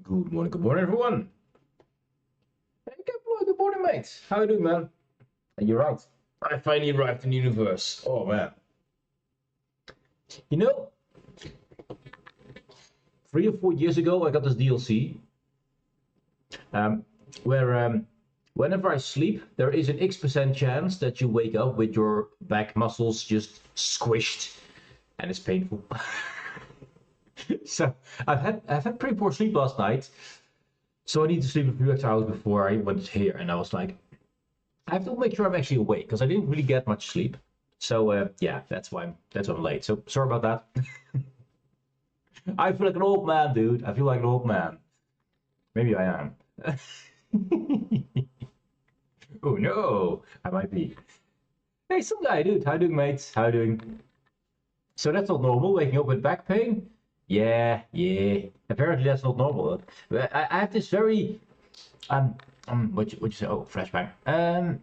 Good morning everyone. Hey Kepler, good morning mate. How you doing man? You're right. I finally arrived in the universe. Oh man. You know, 3 or 4 years ago I got this DLC where whenever I sleep there is an X% chance that you wake up with your back muscles just squished and it's painful. So I've had pretty poor sleep last night. So I need to sleep a few extra hours before I went here, and I was like, I have to make sure I'm actually awake because I didn't really get much sleep. So yeah, that's why I'm late. So sorry about that. I feel like an old man, dude. I feel like an old man. Maybe I am. Oh no, I might be. Hey, some guy, dude. How you doing, mates? How you doing? So that's not normal. Waking up with back pain. Yeah. Apparently that's not normal. I have this very what you say? Oh, flashbang. I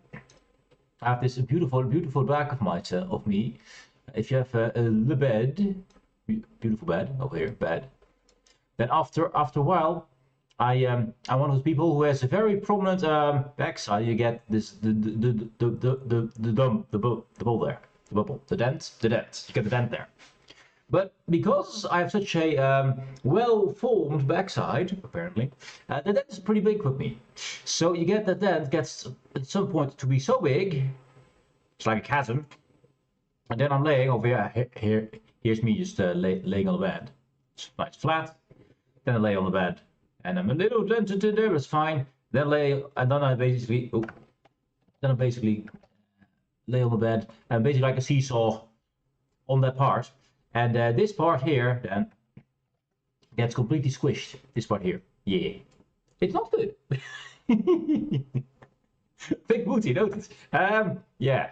have this beautiful back of me. If you have the bed, beautiful bed over here, bed. Then after a while, I'm one of those people who has a very prominent backside. You get this the bubble there, the dent. You get the dent there. But because I have such a well-formed backside, apparently, the dent is pretty big with me. So you get that dent gets at some point to be so big, it's like a chasm. And then I'm laying over here. Here's me just laying on the bed. It's nice flat. Then I lay on the bed, and I'm a little dented in there. It's fine. Then I basically lay on the bed and basically like a seesaw on that part. And this part here then gets completely squished. This part here. Yeah. It's not good. Big booty, notice. Yeah.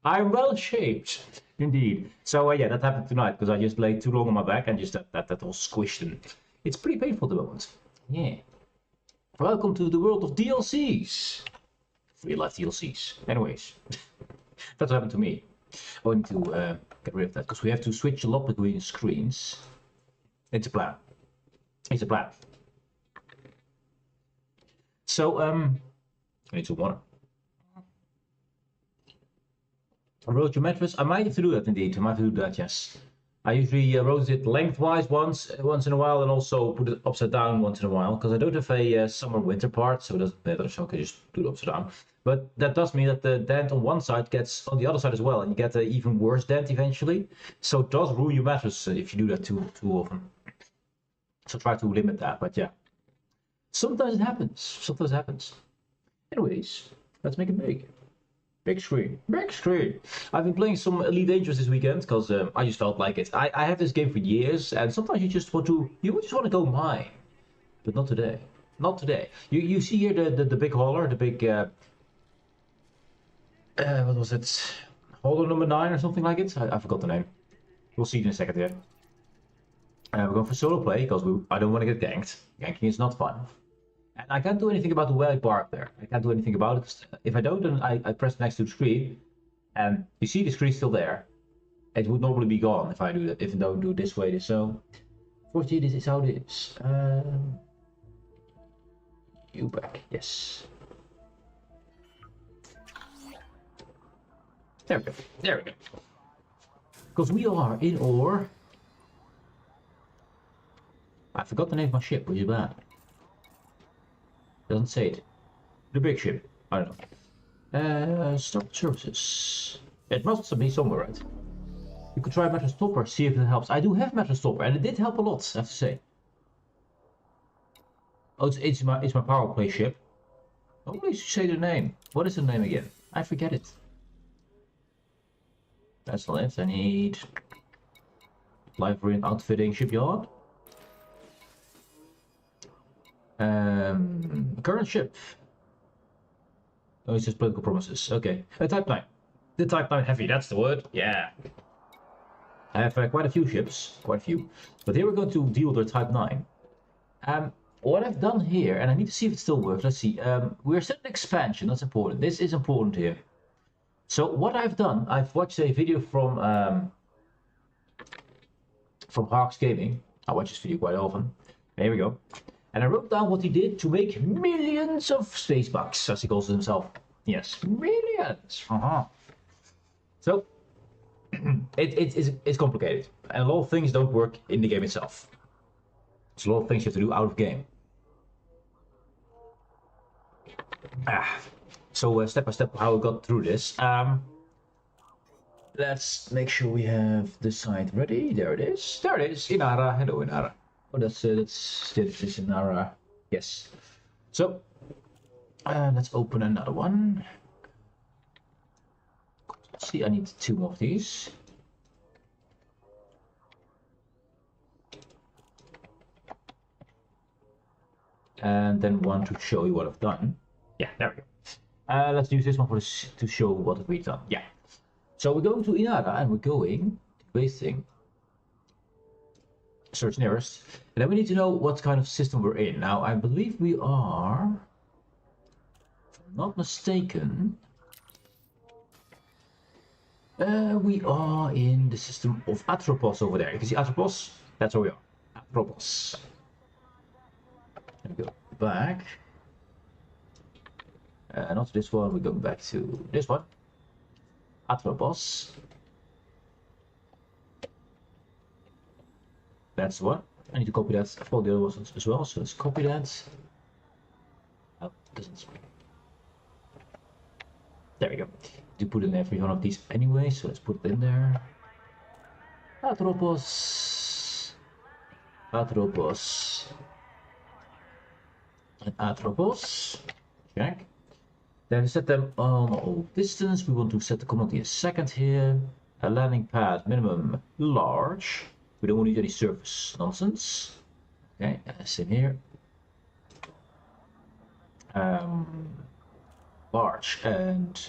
I'm well shaped. Indeed. So yeah, that happened tonight because I just laid too long on my back and just that all squished and it's pretty painful at the moment. Yeah. Welcome to the world of DLCs. Real life DLCs. Anyways. That's what happened to me. I need to get rid of that because we have to switch a lot between screens. It's a plan. It's a plan. So I need some water. Rotate your mattress. I might have to do that indeed. I might have to do that. Yes. I usually rotate it lengthwise once in a while, and also put it upside down once in a while because I don't have a summer-winter part, so it doesn't matter. So I can just do it upside down. But that does mean that the dent on one side gets on the other side as well, and you get an even worse dent eventually. So it does ruin your mattress if you do that too often. So try to limit that. But yeah, sometimes it happens. Sometimes it happens. Anyways, let's make it big. Big screen. Big screen. I've been playing some Elite Dangerous this weekend because I just felt like it. I have this game for years, and sometimes you just want to go mine, but not today. Not today. You see here the big hauler, the big what was it? Hauler number 9 or something like it. I forgot the name. We'll see it in a second here. We're going for solo play because I don't want to get ganked. Ganking is not fun. And I can't do anything about the white bar up there. I can't do anything about it. If I don't, then I press next to the screen, and you see the screen still there. It would normally be gone if I do that. If I don't do it this way. So, fortunately, this is how it is. You back? Yes. There we go. There we go. Because we are in ore. I forgot the name of my ship, which is bad. Doesn't say it. The big ship. I don't know. Stop services. It must be somewhere, right? You could try Mattress Stopper, see if it helps. I do have Mattress Stopper, and it did help a lot, I have to say. Oh, it's my power play ship. Oh, please say the name. What is the name again? I forget it. That's not it. I need livery and outfitting shipyard. Current ship. Oh, it's just political promises. Okay. Type 9. The Type 9 heavy, that's the word. Yeah. I have quite a few ships. Quite a few. But here we're going to deal with the Type 9. What I've done here, and I need to see if it still works. Let's see. We're setting expansion. That's important. This is important here. So what I've done, I've watched a video from Harks Gaming. I watch this video quite often. Here we go. And I wrote down what he did to make millions of space bucks, as he calls it himself. Yes, millions. So, it's complicated. And a lot of things don't work in the game itself. There's a lot of things you have to do out of game. So step by step how we got through this. Let's make sure we have the site ready. There it is. There it is. Inara. Hello, Inara. Oh, this is Inara. Yes. So let's open another one. Let's see, I need 2 more of these. And then one to show you what I've done. Yeah, there we go. Let's use this one for this to show what we've done. Yeah. So we're going to Inara and we're going to base thing. Search nearest. And then we need to know what kind of system we're in. Now I believe we are, if I'm not mistaken, we are in the system of Atropos over there. You can see Atropos, that's where we are. Atropos. Let me go back. Not this one, we're going back to this one. Atropos. That's the one. I need to copy that. I've got the other ones as well, so let's copy that. Oh, doesn't. There we go. To put in every one of these anyway, so let's put it in there. Atropos. Atropos. And Atropos. Check. Then set them on all distance. We want to set the command in a second here. A landing pad minimum large. We don't need any surface nonsense. Okay, same here. Large, and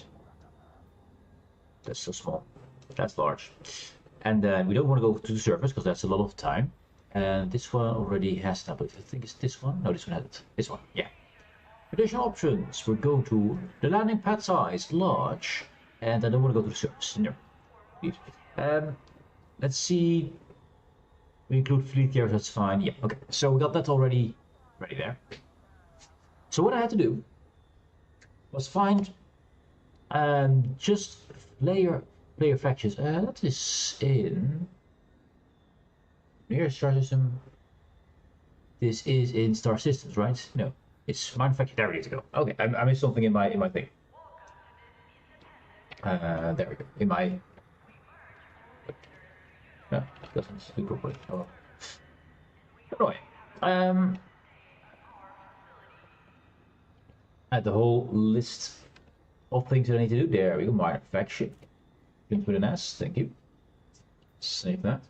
that's so small. That's large. And then we don't want to go to the surface because that's a lot of time. And this one already has that, but I think it's this one. No, this one has it. This one, yeah. Additional options. We're going to the landing pad size, large, and I don't want to go to the surface. No. Let's see. We include fleet carriers, that's fine. Yeah, okay. So we got that already ready there. So what I had to do was find just player factions. That is in nearest star system. This is in star systems, right? No, it's manufactured. There we need to go. Okay, I missed something in my thing. There we go. In my. No, it doesn't speak properly. Oh. Anyway, at the whole list of things that I need to do. There we go. Minor faction. Print with an S. Thank you. Save that.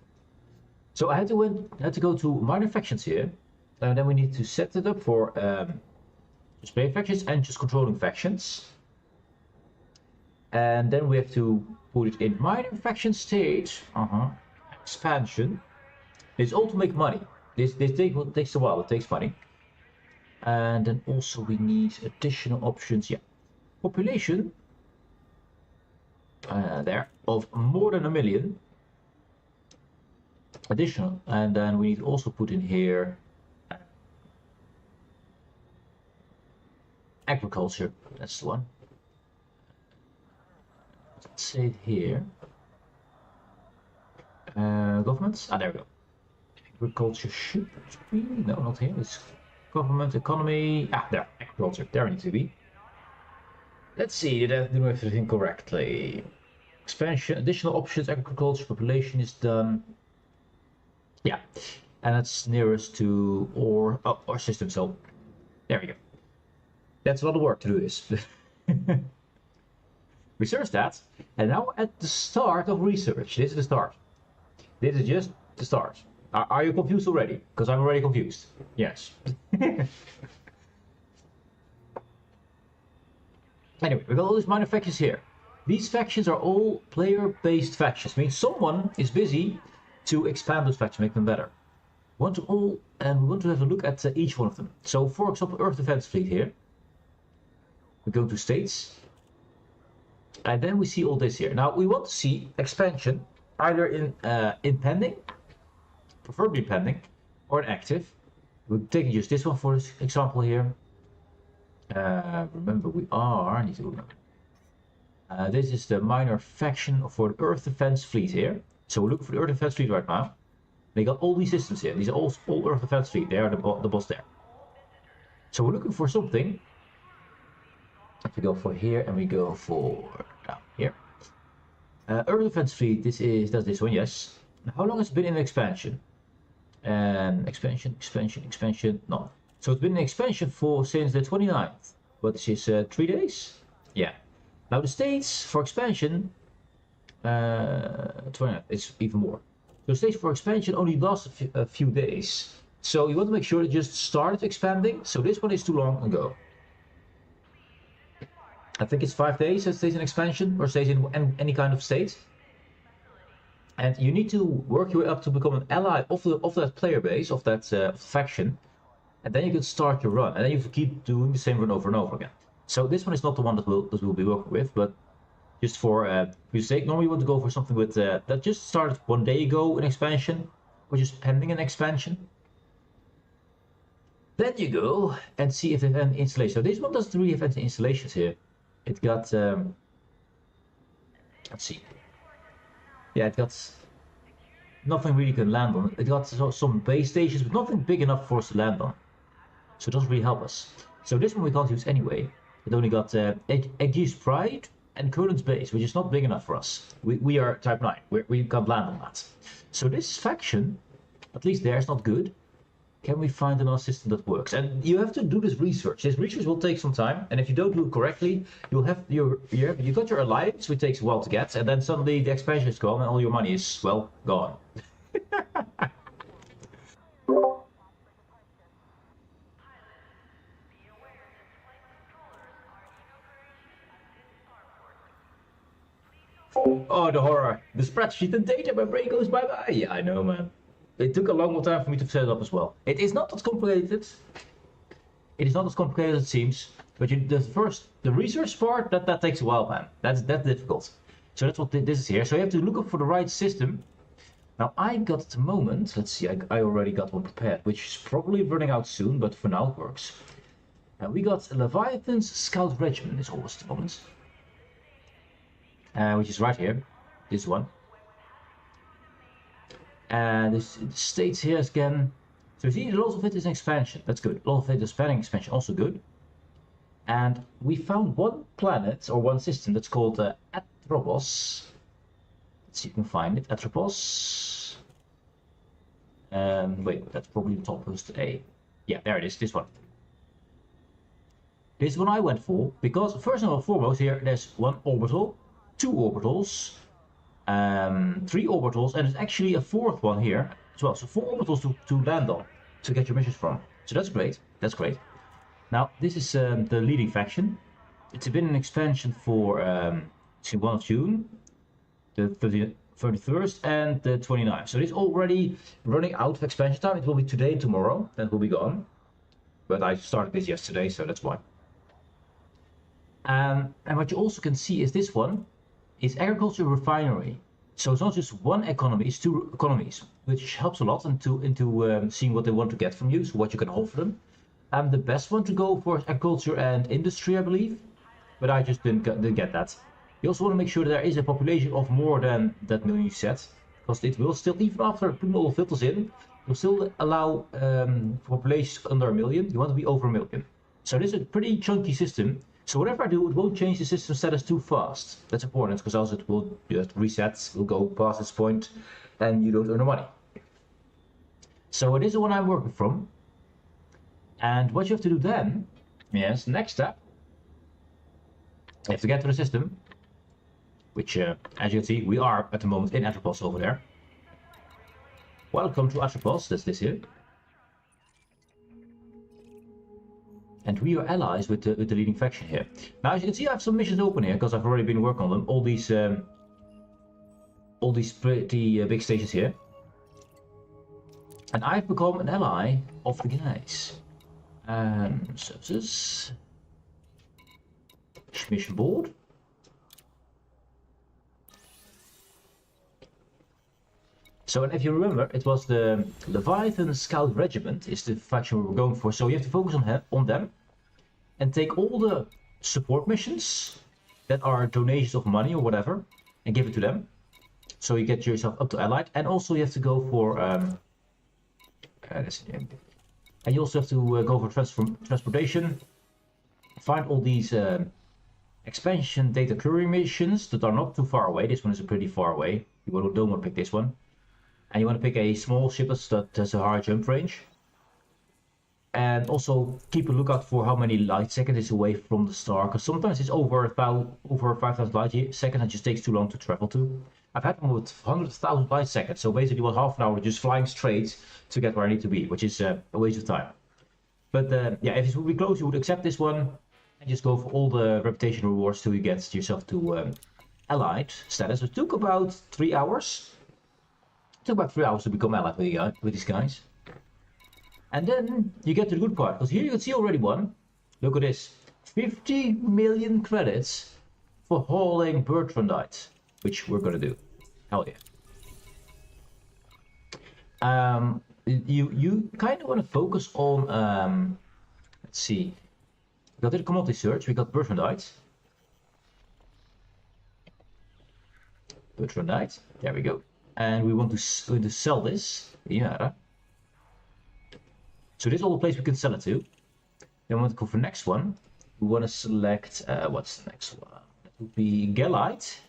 So I had to go to minor factions here, and then we need to set it up for just player factions and just controlling factions. And then we have to put it in minor faction stage. Expansion. It's all to make money. This takes a while. It takes money. And then also we need additional options. Yeah, population. There of more than 1 million. Additional, and then we need to also put in here agriculture. That's the one. Let's say it here. Governments. There we go. Agriculture should be no, not here. It's government, economy. There. Agriculture. There it needs to be. Let's see. Did I do everything correctly? Expansion, additional options, agriculture, population is done. Yeah, and that's nearest to our system. So there we go. That's a lot of work to do this. Research that, and now at the start of research. This is the start. This is just the start. Are you confused already? Because I'm already confused. Yes. Anyway, we got all these minor factions here. These factions are all player-based factions. Means someone is busy to expand those factions, make them better. We want to have a look at each one of them. So, for example, Earth Defense Fleet here. We go to States. And then we see all this here. Now, we want to see expansion either in pending, preferably pending, or an active. We're taking just this one for this example here. Remember, I need to remember. This is the minor faction for the Earth Defense Fleet here. So we're looking for the Earth Defense Fleet right now. They got all these systems here. These are all Earth Defense Fleet. They are the boss there. So we're looking for something. If we go for here and we go for down here. Earth Defense Fleet, does this one, yes. How long has it been in expansion? Expansion, no. So it's been in expansion since the 29th. Which is 3 days? Yeah. Now the states for expansion, 29th, it's even more. So states for expansion only last a few days. So you want to make sure it just started expanding. So this one is too long ago. I think it's 5 days that stays in expansion or stays in any kind of state. And you need to work your way up to become an ally of that player base, of that faction. And then you can start your run. And then you have to keep doing the same run over and over again. So this one is not the one that we'll be working with, but just for your sake, normally you want to go for something with that just started 1 day ago in expansion, or just pending an expansion. Then you go and see if they have any installation. So this one doesn't really have any installations here. It got let's see. Yeah, it got nothing really can land on. It got some base stations, but nothing big enough for us to land on. So it doesn't really help us. So this one we can't use anyway. It only got Aegis Pride and Current's base, which is not big enough for us. We are type 9. We can't land on that. So this faction, at least there, is not good. Can we find another system that works? And you have to do this research. This research will take some time, and if you don't do it correctly, you got your alliance, which takes a while to get, and then suddenly the expansion is gone and all your money is, well, gone. Oh, the horror. The spreadsheet and data, my brain goes bye-bye. Yeah, I know, man. It took a long time for me to set it up as well. It is not as complicated. It is not as complicated as it seems. But the research part, that takes a while, man. That's difficult. So that's what this is here. So you have to look up for the right system. Now I got at the moment, let's see, I already got one prepared, which is probably running out soon, but for now it works. And we got Leviathan's Scout Regiment, is always the moment. Which is right here, this one. And this states here again. So you see, a lot of it is an expansion. That's good. A lot of it is spanning expansion, also good. And we found one planet or one system that's called Atropos. Let's see if we can find it. Atropos. Wait, that's probably the top post A. Yeah, there it is. This one. This one I went for because first and foremost here there's one orbital, 2 orbitals, 3 orbitals, and there's actually a 4th one here as well. So 4 orbitals to land on, to get your missions from. So that's great. That's great. Now this is the leading faction. It's been an expansion for 1 of June, the 31st, and the 29th. So it's already running out of expansion time. It will be today and tomorrow. Then it will be gone. But I started this yesterday, so that's why. And what you also can see is this one is agriculture refinery. So it's not just one economy, it's 2 economies, which helps a lot into seeing what they want to get from you, so what you can offer them. The best one to go for is agriculture and industry, I believe, but I just didn't get that. You also want to make sure that there is a population of more than that million you set, because it will still, even after putting all the filters in, will still allow populations under 1 million. You want to be over 1 million. So this is a pretty chunky system. So whatever I do, it won't change the system status too fast. That's important, because else it will just reset, will go past this point, and you don't earn the money. So it is the one I'm working from. And what you have to do then, yes, next step, you have to get to the system, which, as you can see, we are at the moment in Atropos over there. Welcome to Atropos, that's this here. And we are allies with the leading faction here. Now, as you can see, I have some missions open here because I've already been working on them. All these pretty big stations here. And I've become an ally of the guys. Services. Mission board. So, and if you remember, it was the Leviathan Scout Regiment is the faction we were going for. So you have to focus on them and take all the support missions that are donations of money or whatever and give it to them. So you get yourself up to Allied, and also you have to go for and you also have to go for transportation. Find all these expansion data clearing missions that are not too far away. This one is pretty far away. You don't want to pick this one. And you want to pick a small ship that has a higher jump range. And also keep a lookout for how many light seconds is away from the star, because sometimes it's over 5,000 light seconds and it just takes too long to travel to. I've had one with 100,000 light seconds, so basically it was half an hour just flying straight to get where I need to be, which is a waste of time. But yeah, if it would be close, you would accept this one and just go for all the reputation rewards till you get yourself to Allied status. It took about 3 hours. It took about 3 hours to become Allied with these guys. And then you get to the good part, because here you can see already one. Look at this. 50 million credits for hauling Bertrandite, which we're gonna do. Hell yeah. You kind of want to focus on, let's see. We got the commodity search, we got Bertrandite. Bertrandite, there we go. And we want to sell this. Yeah. So this is all the place we can sell it to. Then we want to go for the next one. We want to select, what's the next one? That would be Gallite.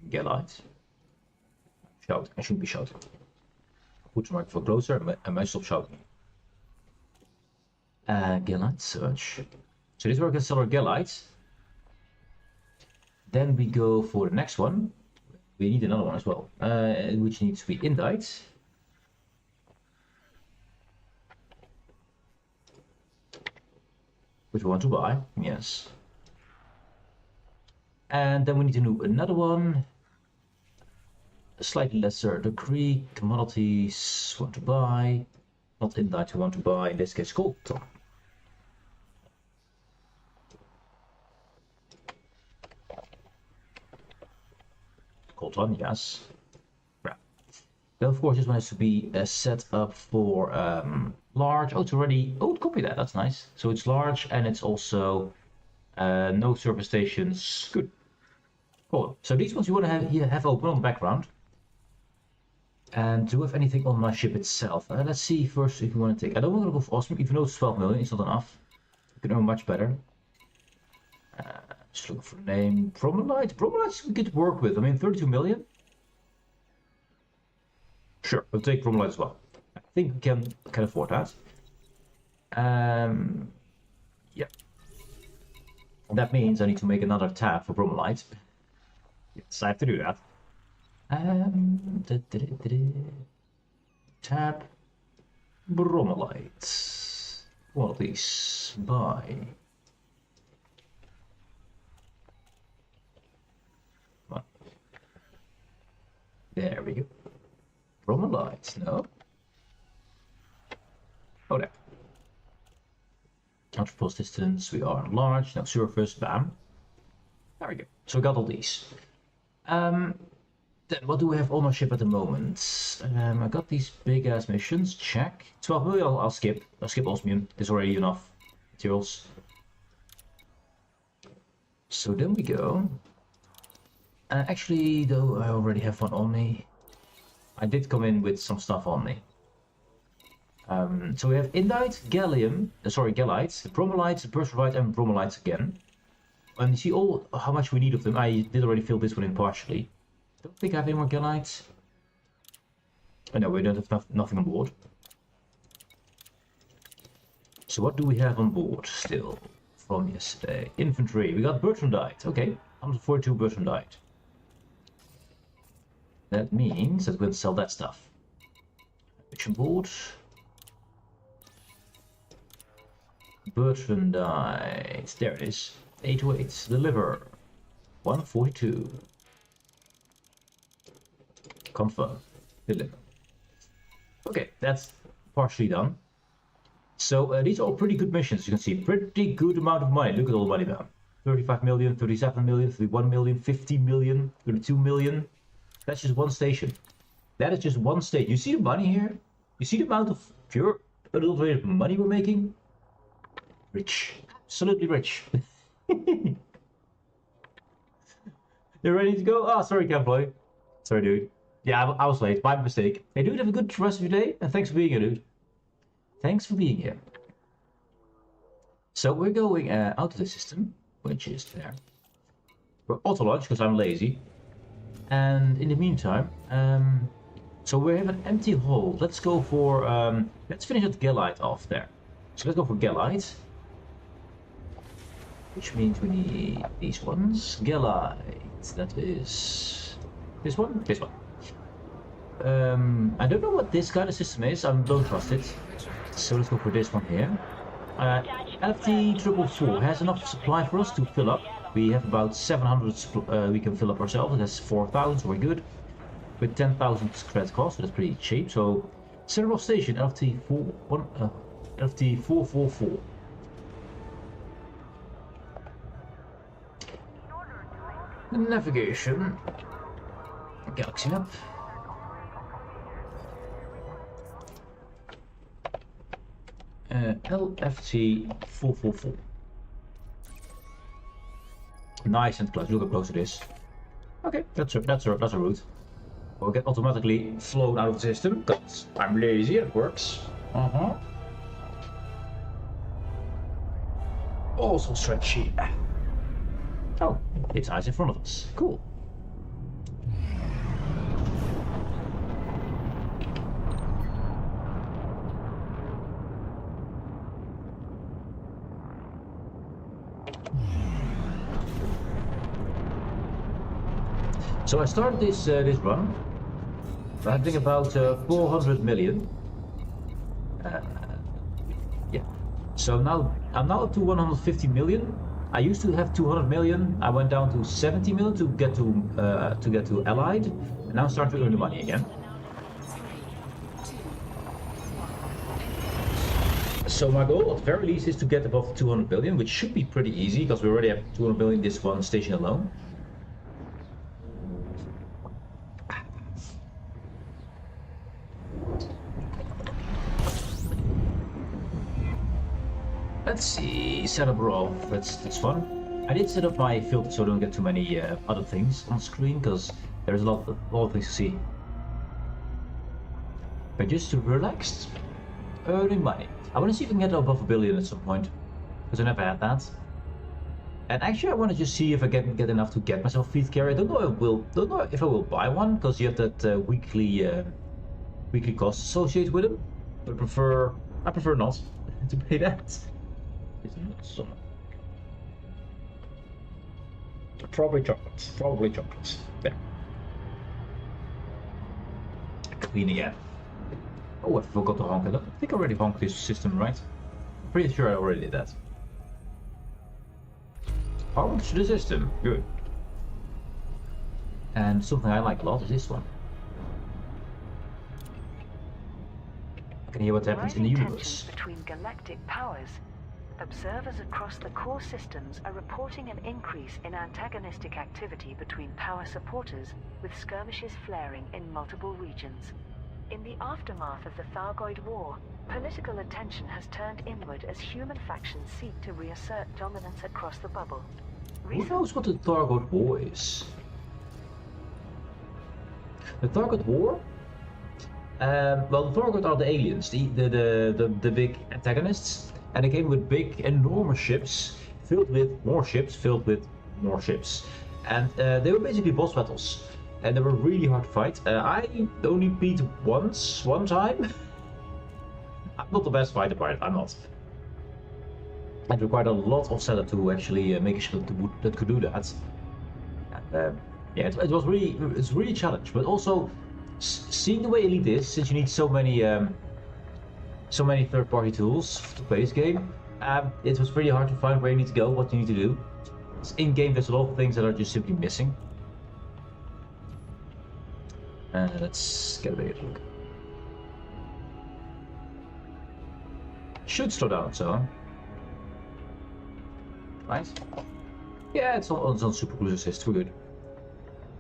Gallite. Shout, I shouldn't be shouting. Put the microphone closer and I stop shouting. Gallite search. So this is where we can sell our Gallite. Then we go for the next one. We need another one as well, which needs to be Indite. Which we want to buy, yes. And then we need to do another one. A slightly lesser degree. Commodities want to buy. Not Indite we want to buy, in this case Colton. Colton, yes. Right. Then of course this one has to be set up for large. Oh, it's already. Oh, copy that. That's nice. So it's large and it's also no service stations. Good. Cool. So these ones you want to have open on the background. And do we have anything on my ship itself? Let's see first if we want to take. I don't want to go for Asmo, even though it's 12 million. It's not enough. We can earn much better. Just looking for the name. Bromelites. Bromelites we get to work with. I mean, 32 million. Sure, we'll take Bromelites as well. I think we can afford that. Yeah. That means I need to make another tab for Bromelites. Yes, I have to do that. Tab Bromelites. What are these? Buy. Come on. There we go. Bromelites, no? Oh, there. Counterpulse distance, we are large, now surface, bam. There we go. So we got all these. Then what do we have on our ship at the moment? I got these big ass missions, check. 12 million, I'll skip. I'll skip Osmium, there's already enough materials. So then we go. Actually, though, I already have one on me. I did come in with some stuff on me. So we have Indite, Gallium, Gallites, Bromelites, Berservite, and Bromelites again. And you see all how much we need of them. I did already fill this one in partially. Don't think I have any more Gallites. Oh no, we don't have nothing on board. So what do we have on board still from yesterday? Infantry, we got Bertrandite. Okay, 142 Bertrandite. That means that we're going to sell that stuff. Mission board. Bertrandite. There it is. 808. Deliver. 142. Confirm. Deliver. Okay, that's partially done. So these are all pretty good missions. You can see pretty good amount of money. Look at all the money now. 35 million, 37 million, 31 million, 50 million, 32 million. That's just one station. That is just one station. You see the money here? You see the amount of pure unadulterated money we're making? Rich. Absolutely rich. You ready to go? Oh, sorry, Campbell. Sorry, dude. Yeah, I was late. My mistake. Hey, dude, have a good rest of your day. And thanks for being here, dude. Thanks for being here. So we're going out of the system, which is there. We're auto launch because I'm lazy. And in the meantime, so we have an empty hole. Let's go for, let's finish that Gallite off there. So let's go for Gallite. Which means we need these ones. Gallite, that is this one? This one. I don't know what this kind of system is, I don't trust it. So let's go for this one here. LFT 444 has enough supply for us to fill up. We have about 700 we can fill up ourselves, that's 4,000, so we're good. With 10,000 credit cost, so that's pretty cheap. So, Central Station, LFT 444. Navigation. Galaxy map. LFT 444. Nice and close. Look how close it is. Okay, that's a route. We'll get automatically flown out of the system because I'm lazy. It works. Also stretchy. Oh, it's nice in front of us. Cool. So I started this run. I think about 400 million. Yeah. So now I'm up to 150 million. I used to have 200 million. I went down to 70 million to get to Allied, and now I'm starting to earn the money again. So my goal, at the very least, is to get above 200 billion, which should be pretty easy because we already have 200 billion this one station alone. Let's see, set up raw. That's fun. I did set up my filter so I don't get too many other things on screen because there's a lot of things to see. But just to relax, earning money. I want to see if I can get above 1 billion at some point because I never had that. And actually, I want to just see if I get enough to get myself a field carrier. I don't know if I will buy one because you have that weekly cost associated with it. But I prefer not to pay that. So, probably chocolates. Probably chocolates. There. Clean again. Oh, I forgot to honk it up. I think I already honked this system, right? I'm pretty sure I already did that. Power to the system. Good. And something I like a lot is this one. I can hear what happens in the universe. Between galactic powers. Observers across the core systems are reporting an increase in antagonistic activity between power supporters, with skirmishes flaring in multiple regions. In the aftermath of the Thargoid War, political attention has turned inward as human factions seek to reassert dominance across the bubble. Who knows what the Thargoid War is? The Thargoid War? Well, the Thargoid are the aliens, the big antagonists. And they came with big, enormous ships, filled with more ships, And they were basically boss battles. And they were really hard to fight. I only beat one time. I'm not the best fighter, but I'm not. It required a lot of setup to actually make a ship that could do that. And, yeah, it's really a challenge. But also, seeing the way Elite is, since you need so many third-party tools to play this game, it was pretty hard to find where you need to go, what you need to do. In-game, there's a lot of things that are just simply missing. Let's get a bigger look. Should slow down, so. Right? Yeah, it's on super cruise assist, we're good.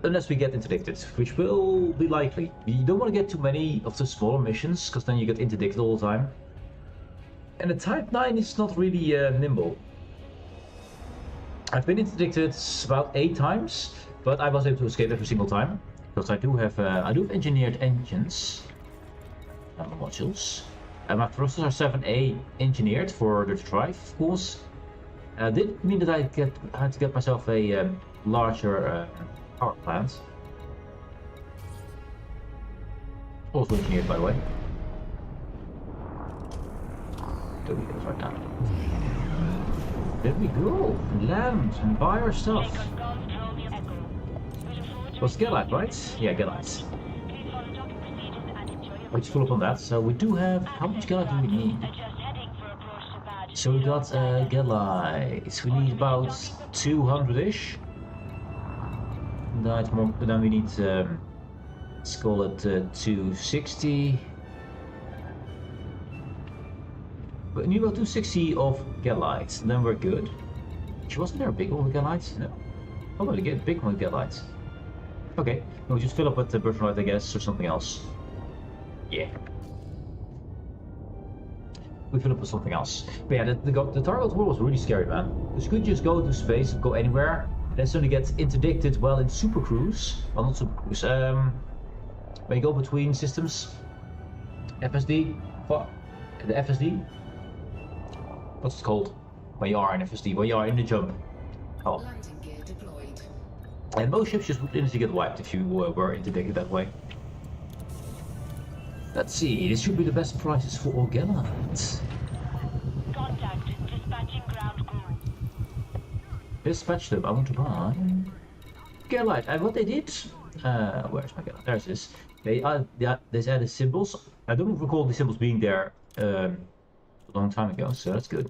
unless we get interdicted, which will be likely. You don't want to get too many of the smaller missions, because then you get interdicted all the time. And the Type 9 is not really nimble. I've been interdicted about 8 times, but I was able to escape every single time, because I do have engineered engines, modules. My thrusters are 7A engineered for the drive, of course. Did mean that I had to get myself a larger power plant. Also engineered, by the way. There we go, right now. There we go. Land and buy our stuff. Was Gallite, right? Yeah, Gallite. Let's follow up on that. So we do have. How much Gallite do we need? So we got Gallite. We need about 200-ish. Then we need. Let's call it 260. We need about 260 of Gallite, then we're good. Wasn't there a big one with Gallite? No. Probably get a big one with Gallite. Okay, we'll just fill up with the Birthright, I guess, or something else. Yeah. We fill up with something else. But yeah, the Target War was really scary, man. Because you could just go to space, go anywhere, and then suddenly get interdicted while in Super Cruise. Well, not Super Cruise. When you go between systems, FSD, the FSD. What's it called? When you are in FSD, when you are in the jump. Oh. Landing gear deployed. And most ships just would instantly get wiped if you were interdicted that way. Let's see, this should be the best prices for Orgellite. Contact, dispatching ground crew. Dispatch them, I want to buy Orgellite. And what they did, where's my Orgellite? There's this. They added symbols. I don't recall the symbols being there a long time ago, so that's good.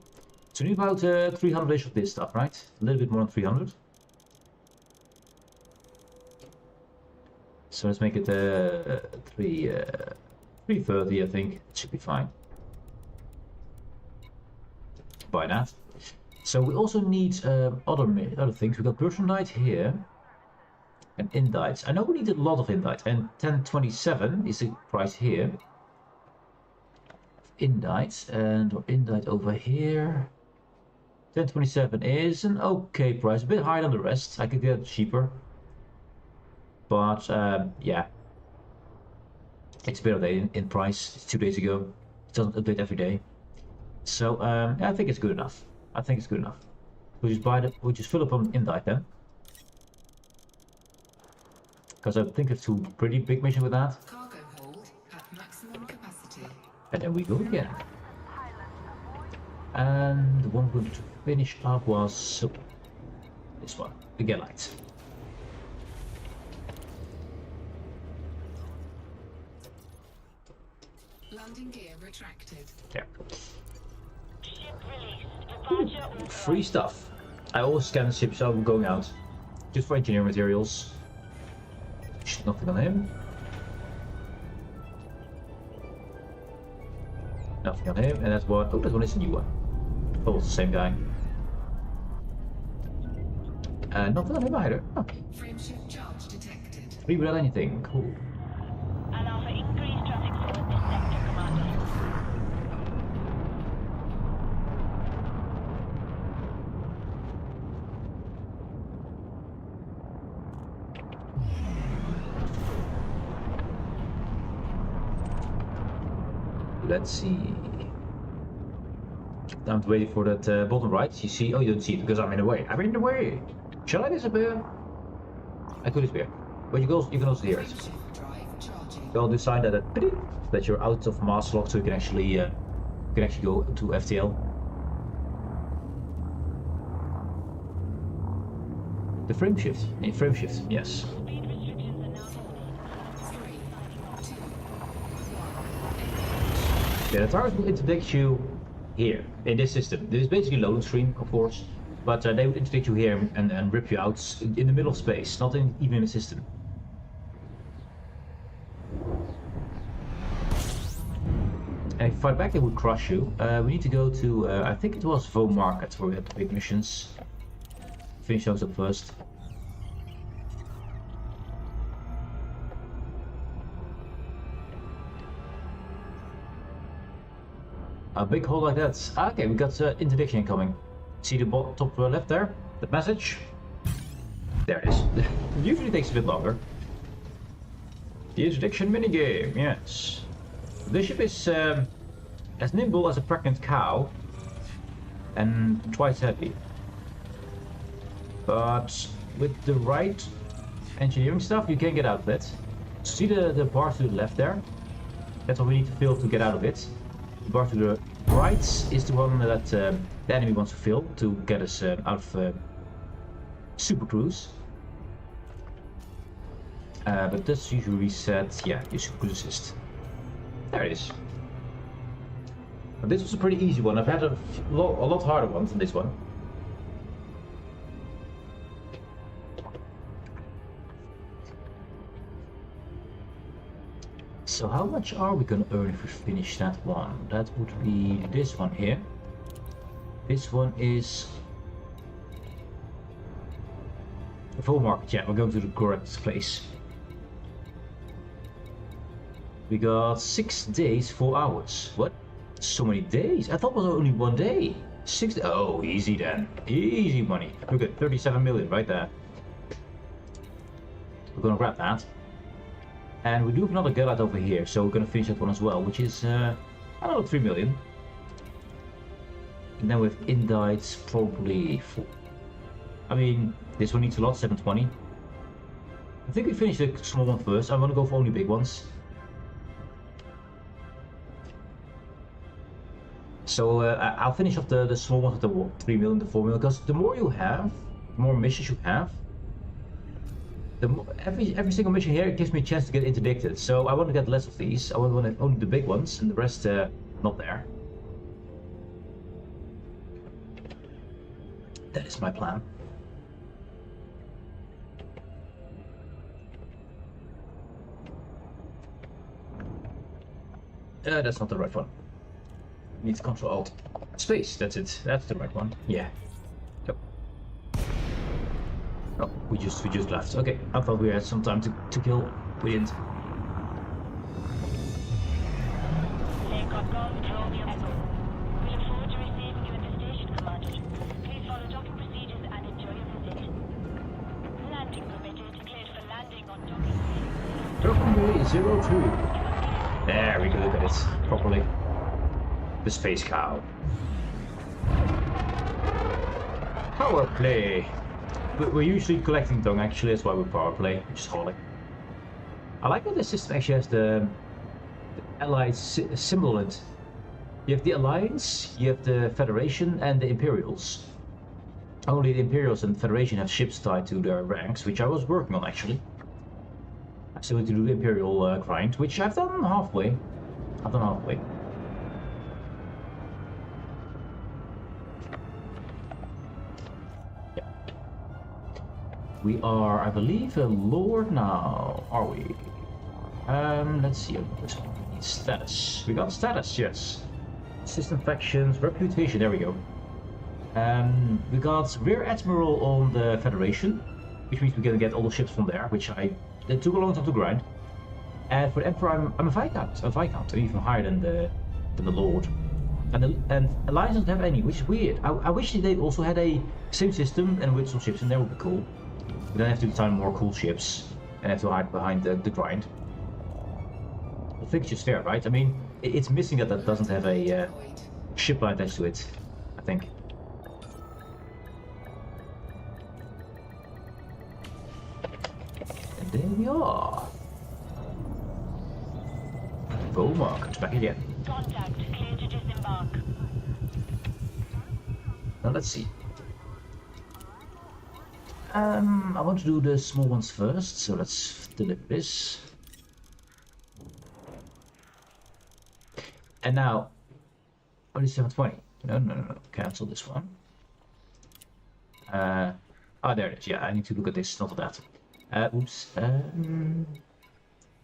So we need about 300-ish of this stuff, right? A little bit more than 300. So let's make it 330, I think. It should be fine. Buy that. So we also need other things. We got Birthright here. And indites. I know we need a lot of indites. And 1027 is the price here. Indites. And indite over here. 1027 is an okay price. A bit higher than the rest. I could get it cheaper. But yeah. It's a bit of a in price. It's 2 days ago. It doesn't update every day. So I think it's good enough. I think it's good enough. We'll just buy we'll just fill up on indite then. Because I think it's a pretty big mission with that. Cargo hold at maximum capacity. And then we go again. And the one we wanted to finish up was this one, the Gallite. Landing gear retracted. Yeah. Ship released. Departure authorized. Free stuff. I always scan the ships out going out. Just for engineering materials. Nothing on him. Nothing on him, and that's one. Oh, that one is a new one. Oh, it's the same guy. Nothing on him either. Oh. Frameshift charge detected. Free without anything. Cool. Allow for increased traffic flow in this sector, Commander. Let's see. I'm waiting for that bottom right. You see? Oh, you don't see it because I'm in the way. I'm in the way. Shall I disappear? I could disappear, but you can also hear it. Frameshift drive charging. They'll decide that you're out of mass lock, so you can actually go to FTL. The frame shift. In frame shift, yes. Speed restrictions are now 3, 2, 1. Yeah, the target will interdict you here in this system. This is basically loading screen, of course, but they would interdict you here and rip you out in the middle of space, not even in the system. And if you fight back, they would crush you. We need to go to, I think it was Vo Market where we had the big missions. Finish those up first. A big hole like that. Okay, we got interdiction incoming. See the top left there? The message? There it is. It usually takes a bit longer. The interdiction minigame, yes. This ship is as nimble as a pregnant cow and twice heavy. But with the right engineering stuff, you can get out of it. See the bar to the left there? That's what we need to fill to get out of it. The bar to the right is the one that the enemy wants to fill to get us out of Super Cruise. But this usually resets, yeah, your Super Cruise assist. There it is. But this was a pretty easy one. I've had a lot harder ones than this one. So how much are we gonna earn if we finish that one? That would be this one here. This one is the full market. Yeah, we're going to the correct place. We got 6 days, 4 hours. What? So many days? I thought it was only 1 day. 6. Oh, easy then. Easy money. Look at 37 million right there. We're gonna grab that. And we do have another Gallite over here, so we're gonna finish that one as well, which is another 3 million. And then with indites, probably 4. I mean, this one needs a lot, 720. I think we finish the small one first. I'm gonna go for only big ones. So I'll finish off the small ones with the 3 million, the 4 million, because the more you have, the more missions you have. Every single mission here gives me a chance to get interdicted, so I want to get less of these. I want to only the big ones, and the rest not there. That is my plan. That's not the right one. Needs Control Alt Space. That's it. That's the right one. Yeah. Yep. Oh, we just left. Okay, I thought we had some time to kill. We didn't. Lake of Golf to Romeo Echo. We look forward to receiving you at the station, Commander. Please follow docking procedures and enjoy your visit. Landing permitted. Cleared for landing on docking bay. Runway 02. There we go. Look at it properly. The Space Cow. Power play. We're usually collecting tongue, actually, that's why we power play, which is hauling. I like that the system actually has the Allied symbol in it. You have the Alliance, you have the Federation, and the Imperials. Only the Imperials and the Federation have ships tied to their ranks, which I was working on actually. I still need to do the Imperial grind, which I've done halfway. We are, I believe, a Lord now, are we? Let's see. Status. We got status, yes. System factions, reputation, there we go. We got Rear Admiral on the Federation, which means we're gonna get all the ships from there, which it took a long time to grind. And for the Emperor, I'm a Viscount. I'm even higher than the Lord. And Alliance doesn't have any, which is weird. I wish they also had a same system and with some ships in there would be cool. We don't have to design more cool ships and have to hide behind the grind. I think it's just fair, right? I mean, it's missing that doesn't have a ship line attached to it, I think. And there we are. Full market, back again. Contact. Clear to disembark. Now let's see. I want to do the small ones first, so let's deliver this. And now, only 720. No, cancel this one. Oh, there it is. Yeah, I need to look at this, not at that. Oops.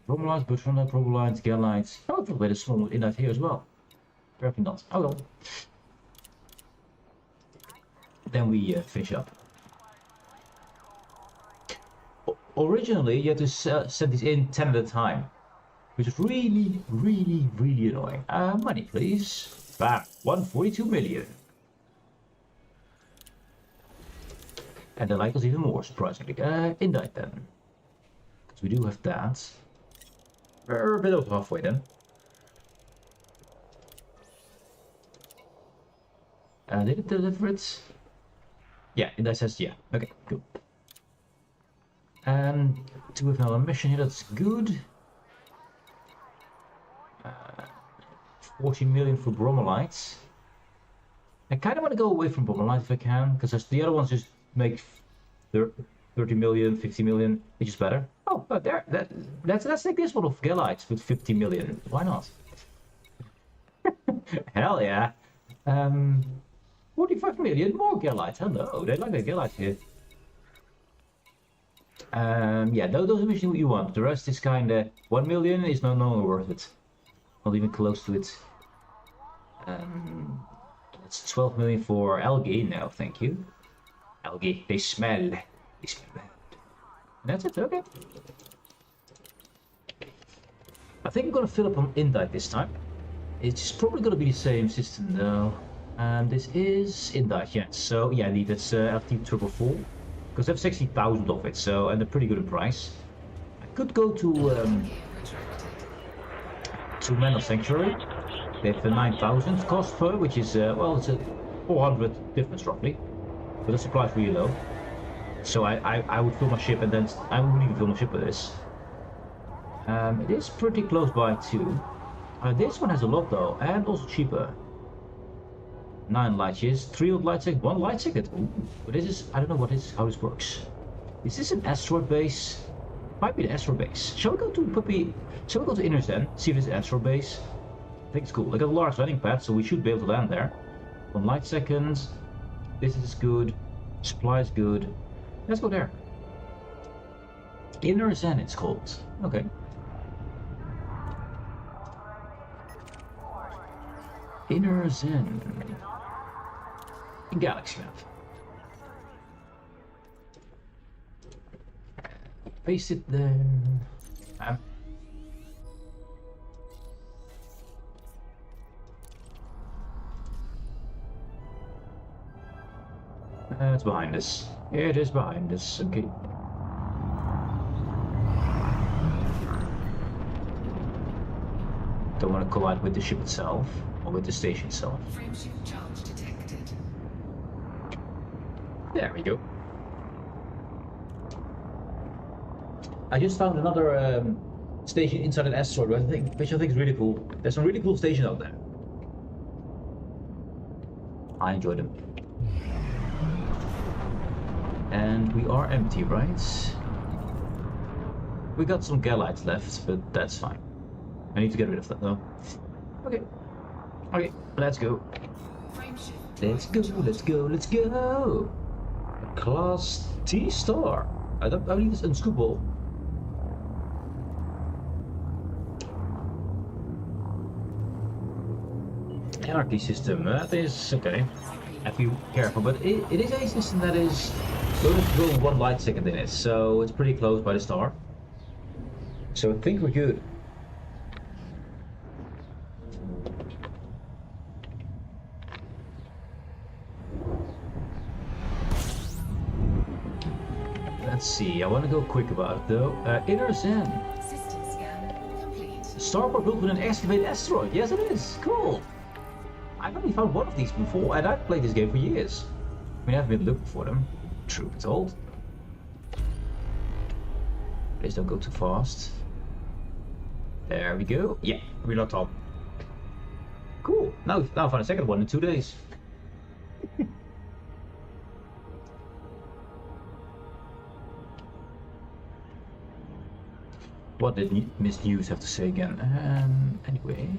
Romulans, Butronite, Romulans, Gallites. Oh, I thought we had a small inlet here as well. Apparently not. Oh well. Then we finish up. Originally, you had to send these in 10 at a time, which is really annoying. Money, please. Bam! 142 million. And the light was even more, surprisingly. Indite then. Because we do have that. We're a bit over halfway then. Did it deliver it? Yeah, Indite says yeah. Okay, cool. And do we have another mission here? That's good. 40 million for bromelites. I kind of want to go away from bromelites if I can, because the other ones just make 30 million, 50 million, which is better. Oh, there. Let's take this one of Gallites with 50 million. Why not? Hell yeah. 45 million more Gallites. Hello, they like the Gallites here. Yeah, those are missions you want. The rest is kind of 1 million is no longer worth it. Not even close to it. It's 12 million for algae. No, thank you. Algae, they smell. They smell bad. And that's it. Okay. I think I'm gonna fill up on Indite this time. It's probably gonna be the same system though. And this is Indite, yes. So yeah, indeed, that's LT Triple 4. Because I have 60,000 of it, so and they're pretty good in price. I could go to Man of Sanctuary. They have 9,000 cost per, which is well, it's a 400 difference roughly, but the supply is really low. So I would fill my ship, and then I wouldn't even fill my ship with this. It is pretty close by too. This one has a lot though, and also cheaper. 9 light years, 3 old light second, 1 light second. Ooh, but this is, I don't know how this works. Is this an asteroid base? Might be the asteroid base. Shall we go to Shall we go to Inner Zen, see if it's an asteroid base? I think it's cool. I got a large landing pad, so we should be able to land there. 1 light second. This is good. Supply is good. Let's go there. Inner Zen, it's called. Okay. Inner Zen. Galaxy map. Paste it there. It's behind us. It is behind us. Okay. Don't want to collide with the ship itself or with the station itself. Frameship charge detected. There we go. I just found another station inside an asteroid, which I think is really cool. There's some really cool stations out there. I enjoy them. And we are empty, right? We got some Gallites left, but that's fine. I need to get rid of that though. Okay. Okay, let's go. Let's go, let's go, let's go! Class T star. I believe it's unscoopable. Anarchy system, that is okay. I have to be careful, but it is a system that is going to go 1 light second in it, so it's pretty close by the star. So I think we're good. Let's see, I want to go quick about it though. Inner Zen. System scan complete. Starport built with an excavated asteroid. Yes, it is. Cool. I've only found one of these before, and I've played this game for years. I mean, I've been looking for them. Truth be told. Please don't go too fast. There we go. Yeah, we're not on. Cool. Now I found a second one in 2 days. What did Miss News have to say again? Anyway,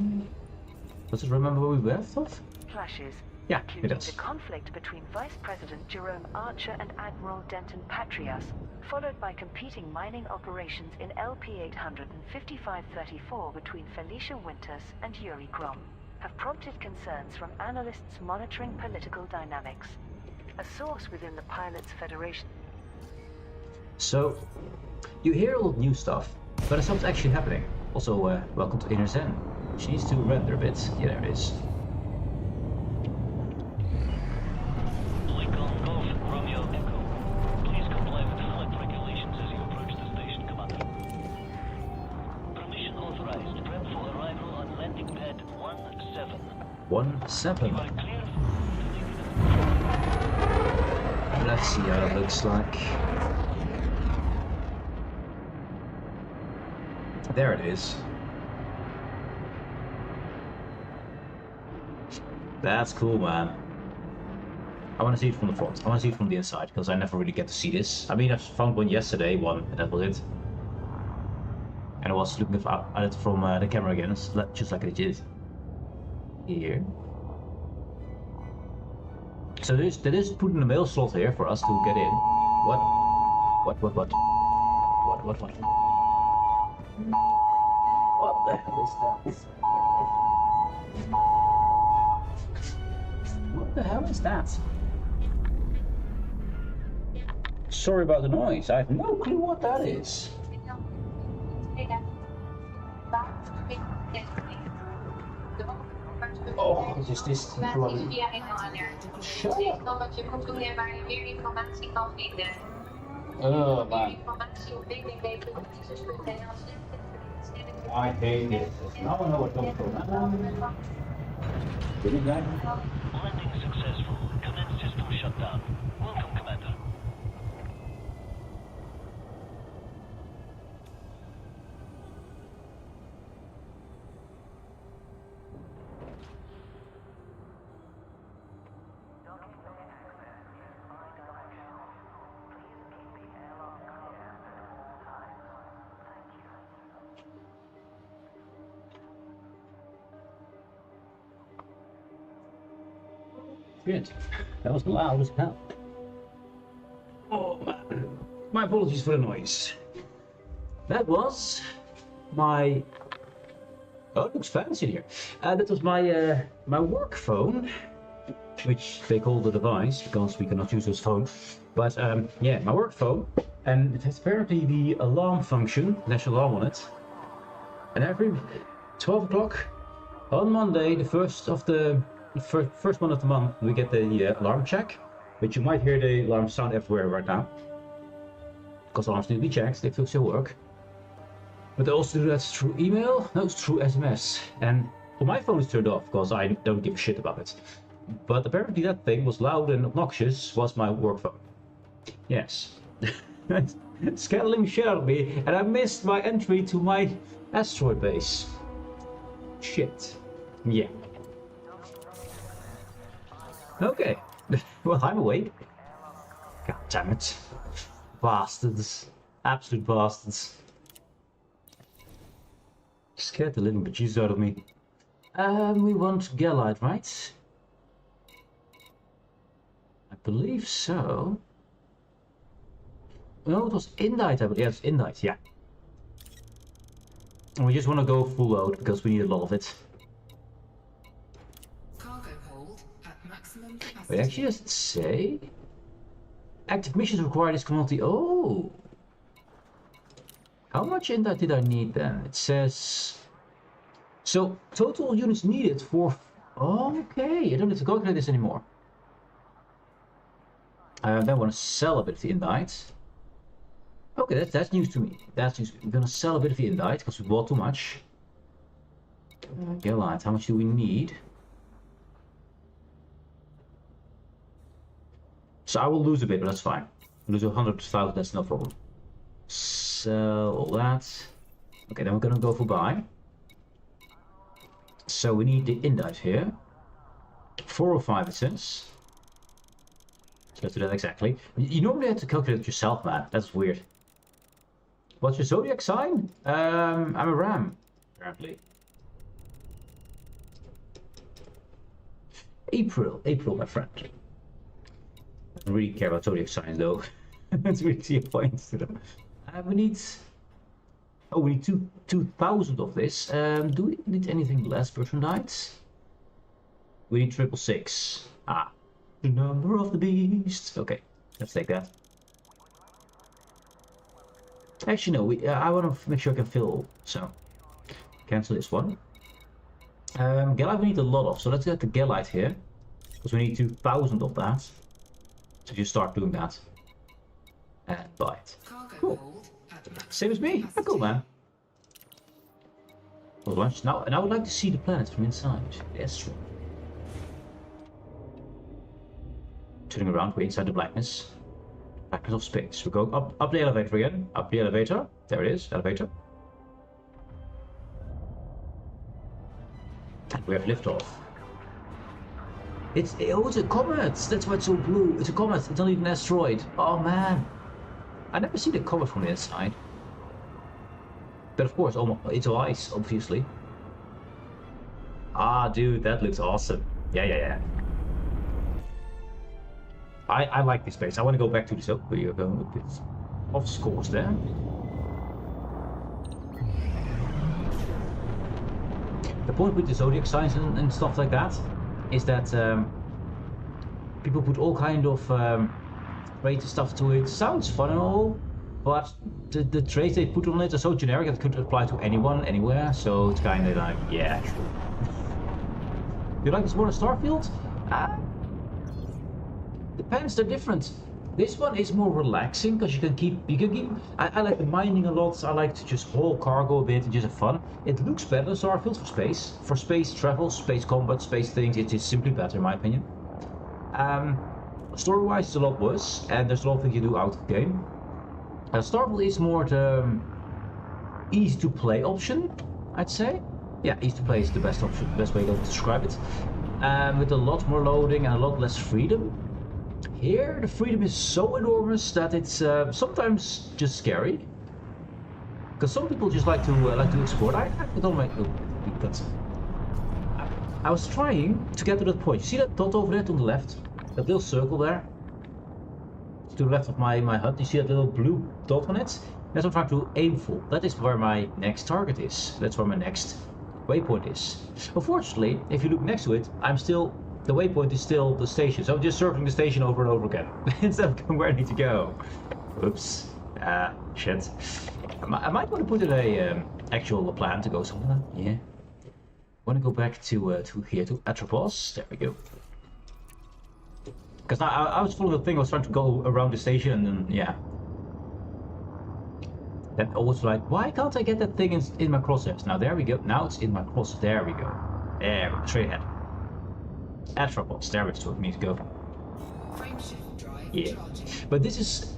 does it remember where we left off? Flashes. Yeah, it including does. the conflict between Vice President Jerome Archer and Admiral Denton Patrias, followed by competing mining operations in LP 800 and 5534 between Felicia Winters and Yuri Grom, have prompted concerns from analysts monitoring political dynamics. A source within the Pilots Federation. So, you hear all the new stuff, but something's actually happening. Also, welcome to Inner Zen. She needs to render a bit. Yeah, there it is. 17. Let's see how that looks like. There it is. That's cool, man. I want to see it from the front. I want to see it from the inside, because I never really get to see this. I mean, I found one yesterday, and that was it. And I was looking at it from the camera again, just like I did here. So that is put in the mail slot here for us to get in. What? What the hell is that? What the hell is that? Sorry about the noise. I have no clue what that is. Oh, het is dit. Shut up. Wat je moet doen en waar je meer informatie kan vinden. Oh, man. Informatie op www.kiezers.nl. I hate it. Now I know what comes from. Landing successful. Commence system shutdown. Welcome, Commander. Good. That was loud as hell. Oh man. My apologies for the noise. That was my... Oh, it looks fancy here. That was my my work phone, which they call the device because we cannot use this phone. But yeah, my work phone, and it has apparently the alarm function, national alarm on it. And every 12 o'clock on Monday, the first one of the month, we get the alarm check, but you might hear the alarm sound everywhere right now, because alarms need to be checked, they still work. But they also do that through email, no, it's through SMS, and well, my phone is turned off, because I don't give a shit about it. But apparently that thing was loud and obnoxious, was my work phone. Yes. Scattering shit out of me, and I missed my entry to my asteroid base. Shit. Yeah. Okay, well, I'm awake. God damn it. Bastards. Absolute bastards. Scared the living bejesus out of me. We want Galite, right? I believe so. No, it was Indite, I believe. Yeah, it's Indite, yeah. And we just want to go full load because we need a lot of it. Wait, actually does it say? Active missions require this commodity. Oh! How much Indite did I need then? It says... So, total units needed for... Okay, I don't need to calculate this anymore. Then I want to sell a bit of the Indite. Okay, that's news to me. That's news. We're gonna sell a bit of the Indite because we bought too much. Galite, how much do we need? So I will lose a bit, but that's fine. Lose 100,000, that's no problem. Sell all that. Okay, then we're gonna go for buy. So we need the Indite here. 405 it says. So let's do that exactly. You normally have to calculate it yourself, man. That's weird. What's your zodiac sign? I'm a ram, apparently. April, my friend. I don't really care about zodiac signs though. That's really the point to them. We need... Oh, we need 2,000 of this. Do we need anything less merchandise? We need 666. Ah. The number of the beast. Okay, let's take that. Actually, no, I want to make sure I can fill, so cancel this one. Galite we need a lot of, so let's get the Galite here, because we need 2,000 of that. So just start doing that. And buy it. Cool. Same as me. Oh, cool, man. Well, now I would like to see the planet from inside. That's true. turning around, we're inside the blackness. Blackness of space. We're going up the elevator again. Up the elevator. There it is, elevator. And we have liftoff. It's a comet. That's why it's so blue. It's a comet. It's not even an asteroid. Oh man, I never seen the comet from the inside. But of course, it's all ice, obviously. Ah, dude, that looks awesome. Yeah. I like this place. I want to go back to this. Oh, we are going a bit off course there. The point with the zodiac signs and stuff like that is that people put all kind of traits stuff to it. Sounds fun and all, but the traits they put on it are so generic that it could apply to anyone, anywhere. So it's kind of like, yeah. You like this more than Starfield? Depends. They're different. This one is more relaxing because you can keep. I like the mining a lot. I like to just haul cargo a bit and just have fun. It looks better than Starfield for space travel, space combat, space things. It is simply better in my opinion. Story-wise, it's a lot worse, and there's a lot of things you do out of the game. Starfield is more the easy to play option, I'd say. Yeah, easy to play is the best option, best way to describe it. With a lot more loading and a lot less freedom. Here, the freedom is so enormous that it's sometimes just scary. Because some people just like to explore. I don't like that. I was trying to get to that point. You see that dot over there to the left? That little circle there? To the left of my hut. You see that little blue dot on it? That's what I'm trying to aim for. That is where my next target is. That's where my next waypoint is. Unfortunately, if you look next to it, the waypoint is still the station, so I'm just circling the station over and over again instead of going where I need to go. Oops. Shit. I might want to put in a actual plan to go somewhere. Yeah. I want to go back to here to Atropos. There we go. Because I was following the thing. I was trying to go around the station, and then yeah. Then always like, why can't I get that thing in my crosshairs? Now there we go. Now it's in my crosshairs. There we go. There we go. Straight ahead. Atropos, there is where we need to go. Yeah, but this is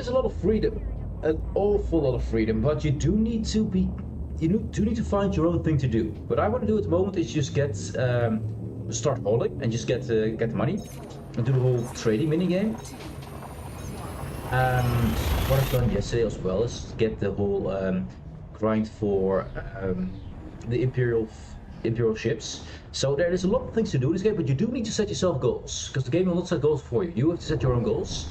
a lot of freedom, an awful lot of freedom. But you do need to find your own thing to do. What I want to do at the moment is just start hauling and just get the money and do the whole trading mini game. What I've done yesterday as well is get the whole grind for the Imperial ships. So there is a lot of things to do in this game, but you do need to set yourself goals, because the game will not set goals for you. You have to set your own goals.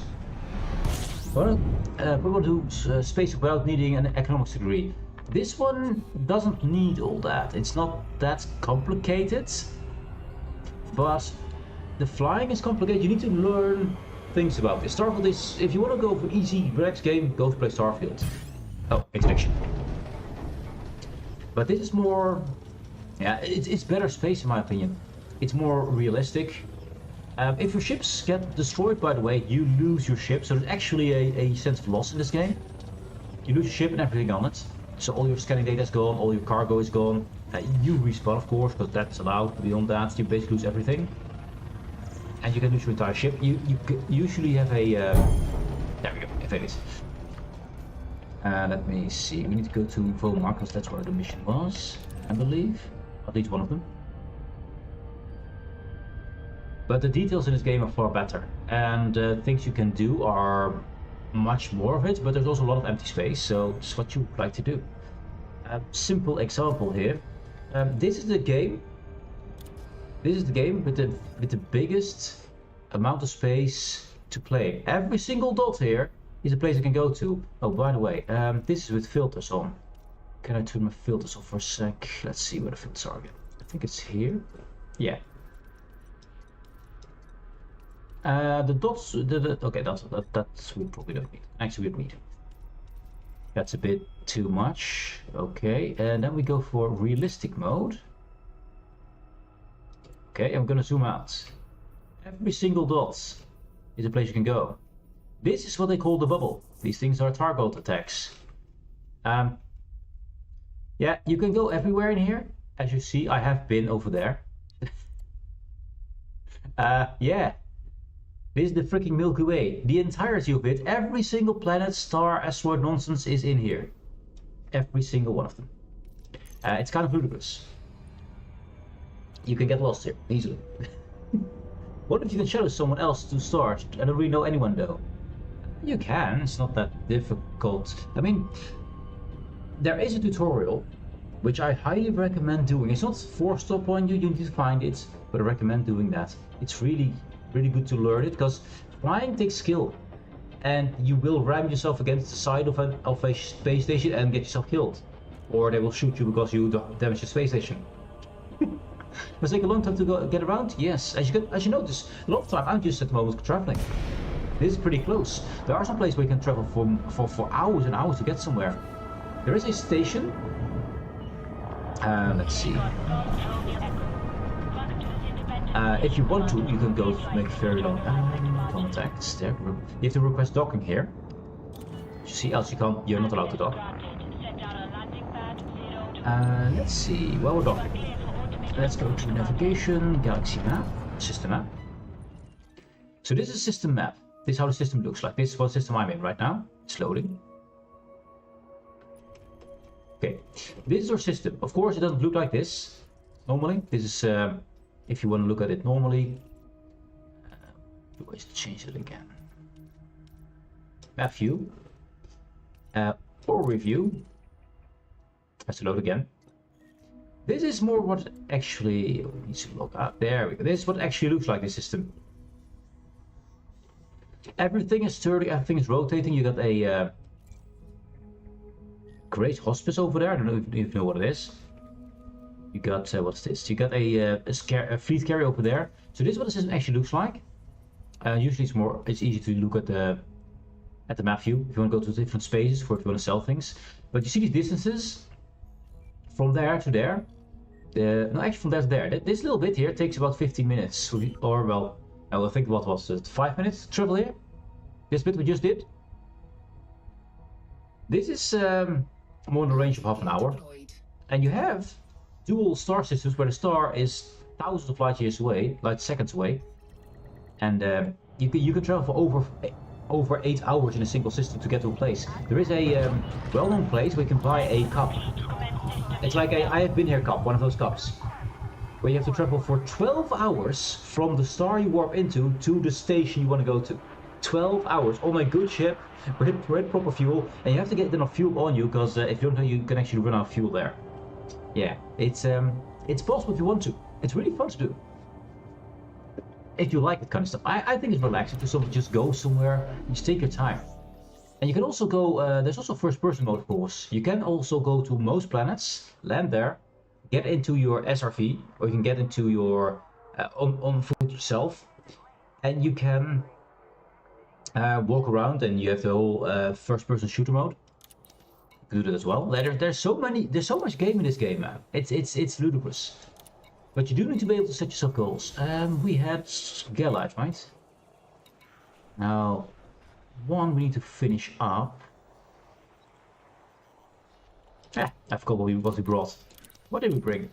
We want to do space without needing an economics degree. This one doesn't need all that. It's not that complicated, but the flying is complicated. You need to learn things about this. Starfield is, if you want to go for easy, relaxed game, go to play Starfield. Oh, interdiction. But this is more. Yeah, it's better space in my opinion. It's more realistic. If your ships get destroyed, by the way, you lose your ship. So there's actually a sense of loss in this game. You lose your ship and everything on it. So all your scanning data is gone, all your cargo is gone. You respawn, of course, because that's allowed. Beyond that, you basically lose everything. And you can lose your entire ship. You usually have a... there we go, if it is. Let me see. We need to go to Vomar, because that's where the mission was, I believe. At least one of them. But the details in this game are far better, and things you can do are much more of it, but there's also a lot of empty space, so it's what you would like to do. Simple example here. This is the game with the biggest amount of space to play. Every single dot here is a place I can go to. Oh, by the way, this is with filters on. Can I turn my filters off for a sec? Let's see where the filters are again. I think it's here. Yeah. The dots. Okay, that's we probably don't need. Actually, we don't need. That's a bit too much. Okay, and then we go for realistic mode. Okay, I'm gonna zoom out. Every single dot is a place you can go. This is what they call the bubble. These things are target attacks. Yeah, you can go everywhere in here. As you see, I have been over there. Yeah. This is the freaking Milky Way. The entirety of it, every single planet, star, asteroid nonsense is in here. Every single one of them. It's kind of ludicrous. You can get lost here, easily. What if you can shadow someone else to start? I don't really know anyone though. You can, it's not that difficult. I mean, there is a tutorial, which I highly recommend doing. It's not forced upon you, you need to find it, but I recommend doing that. It's really good to learn it, because flying takes skill. And you will ram yourself against the side of a space station and get yourself killed. Or they will shoot you because you damage the space station. Does it take a long time to get around? Yes, as you notice, a lot of time I'm just at the moment traveling. This is pretty close. There are some places where you can travel for hours and hours to get somewhere. There is a station. Let's see. If you want to, you can go to make very long contacts. There, you have to request docking here. You see, else you're not allowed to dock. Let's see, well, we're docking. Let's go to navigation, galaxy map, system map. So this is system map. This is how the system looks like. This is what system I'm in right now. It's loading. Okay, this is our system. Of course, it doesn't look like this normally. This is, if you want to look at it normally, ways to change it again. Map view, or review. Has to load again. This is more what actually needs to look at. There we go. This is what actually looks like, this system. Everything is sturdy, everything is rotating. You got a great hospice over there. I don't know if you know what it is. You got what's this? You got a fleet carrier over there. So this is what the system actually looks like. Usually it's easy to look at the map view if you want to go to different spaces for if you want to sell things. But you see these distances from there to there. No, actually from there to there. This little bit here takes about 15 minutes, or well, I will think what was it, 5 minutes to travel here. This bit we just did. This is more in the range of half an hour, and you have dual star systems where the star is thousands of light years away, light seconds away, and you can travel for over 8 hours in a single system to get to a place. There is a well-known place where you can buy a cup. It's like a I have been here cup, one of those cups, where you have to travel for 12 hours from the star you warp into to the station you want to go to. 12 hours on a good ship with proper fuel, and you have to get enough fuel on you, because if you don't, you can actually run out of fuel there. Yeah, it's possible if you want to. It's really fun to do. If you like that kind of stuff. I think it's relaxing to sort of just go somewhere and just take your time. And you can also go, there's also first person mode of course. You can also go to most planets, land there, get into your SRV, or you can get into your on foot yourself, and you can walk around, and you have the whole first person shooter mode. You can do that as well. There's so much game in this game, man. It's ludicrous. But you do need to be able to set yourself goals. We had Galite, right? Now, one we need to finish up. I forgot what we brought. What did we bring?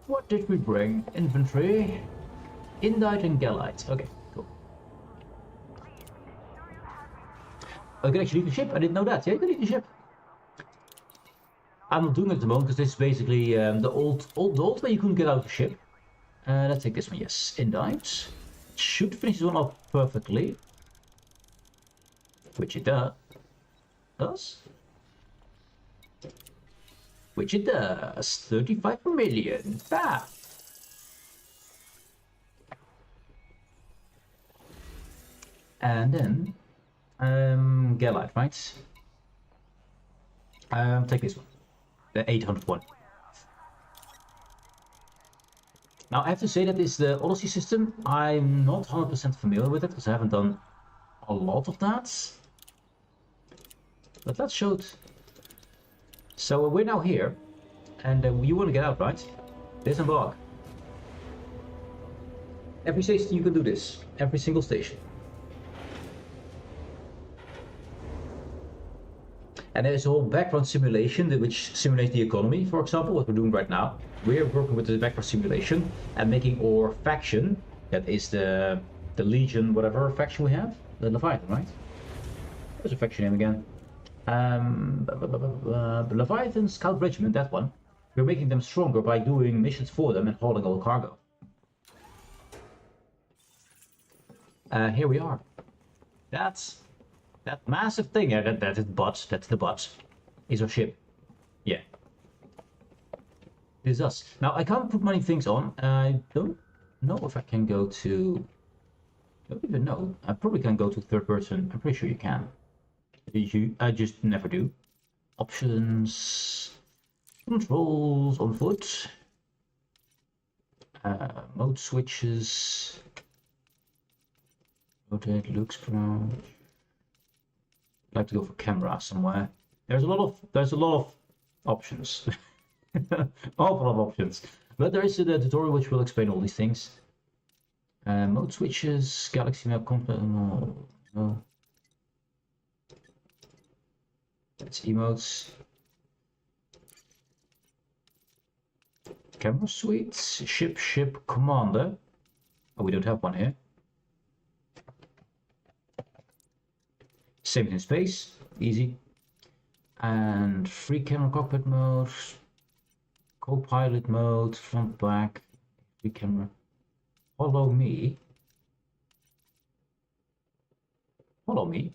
What did we bring? Inventory, Indite and Galite. Okay, cool. Oh, you can actually leave the ship. I didn't know that. Yeah, you can leave the ship. I'm not doing it at the moment because this is basically the old way you couldn't get out of the ship. Let's take this one. Yes, Indite. Should finish this one off perfectly. Which it does. Which it does. 35 million. Bah. And then Galite, right? Take this one. The 801. Now I have to say that this the Odyssey system. I'm not 100% familiar with it because I haven't done a lot of that. But let's show it. So we're now here, and you want to get out, right? Disembark. Every station you can do this. Every single station. And there's a whole background simulation which simulates the economy, for example, what we're doing right now. We're working with the background simulation and making our faction, that is the the Legion, whatever faction we have, the Leviathan, right? There's a faction name again. The Leviathan Scout Regiment, that one. We're making them stronger by doing missions for them and hauling all the cargo. Here we are. That's that massive thing. That's the butt. Is our ship. Yeah. This is us. Now I can't put many things on. I don't know if I can go to. I don't even know. I probably can go to third person. I'm pretty sure you can. I just never do. Options. Controls on foot. Mode switches. Rotate, look, scroll. I'd like to go for camera somewhere. There's a lot of options. Awful lot of options. But there is a tutorial which will explain all these things. Mode switches, galaxy map, content. No. That's emotes. Camera suites, ship, commander. Oh, we don't have one here. Same in space, easy. And free camera cockpit mode, co-pilot mode, front back, free camera. Follow me. Follow me.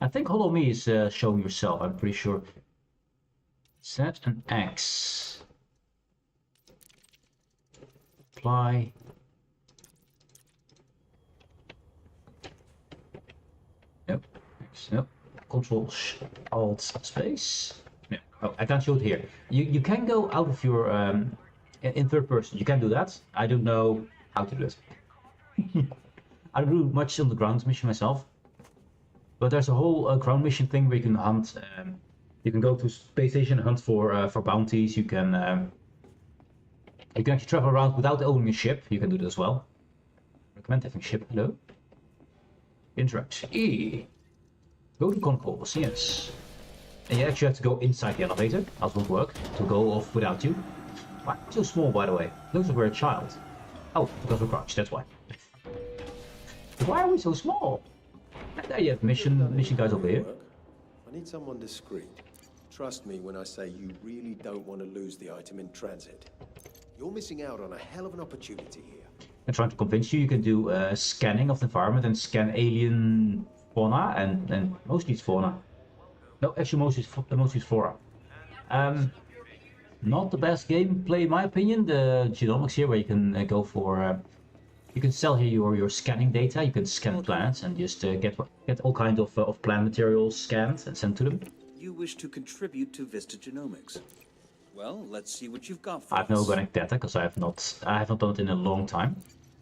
I think follow me is showing yourself, I'm pretty sure. Z and X. Apply. Nope. X, nope. Control Alt Space. No. Oh, I can't show it here. You can go out of your in third person. You can do that. I don't know how to do it. I don't do much on the ground mission myself. But there's a whole ground mission thing where you can hunt. You can go to space station and hunt for bounties. You can actually travel around without owning a ship. You can do that as well. Recommend having a ship. Hello. Interact. E. Go to concourse. Yes. And you actually have to go inside the elevator. Else won't work. To go off without you. Why so small, by the way? Looks like we're a child. Oh, because we're crouched. That's why. Why are we so small? And there you have mission guys over here. I need someone discreet. Trust me when I say you really don't want to lose the item in transit. You're missing out on a hell of an opportunity here. I'm trying to convince you. You can do scanning of the environment and scan alien fauna and mostly it's fauna. No, actually mostly it's flora. Not the best gameplay in my opinion. The genomics here where you can go for. You can sell here your scanning data. You can scan planets and just get all kinds of plant materials scanned and sent to them. You wish to contribute to Vista Genomics. Well, let's see what you've got for I have no organic data because I have not done it in a long time.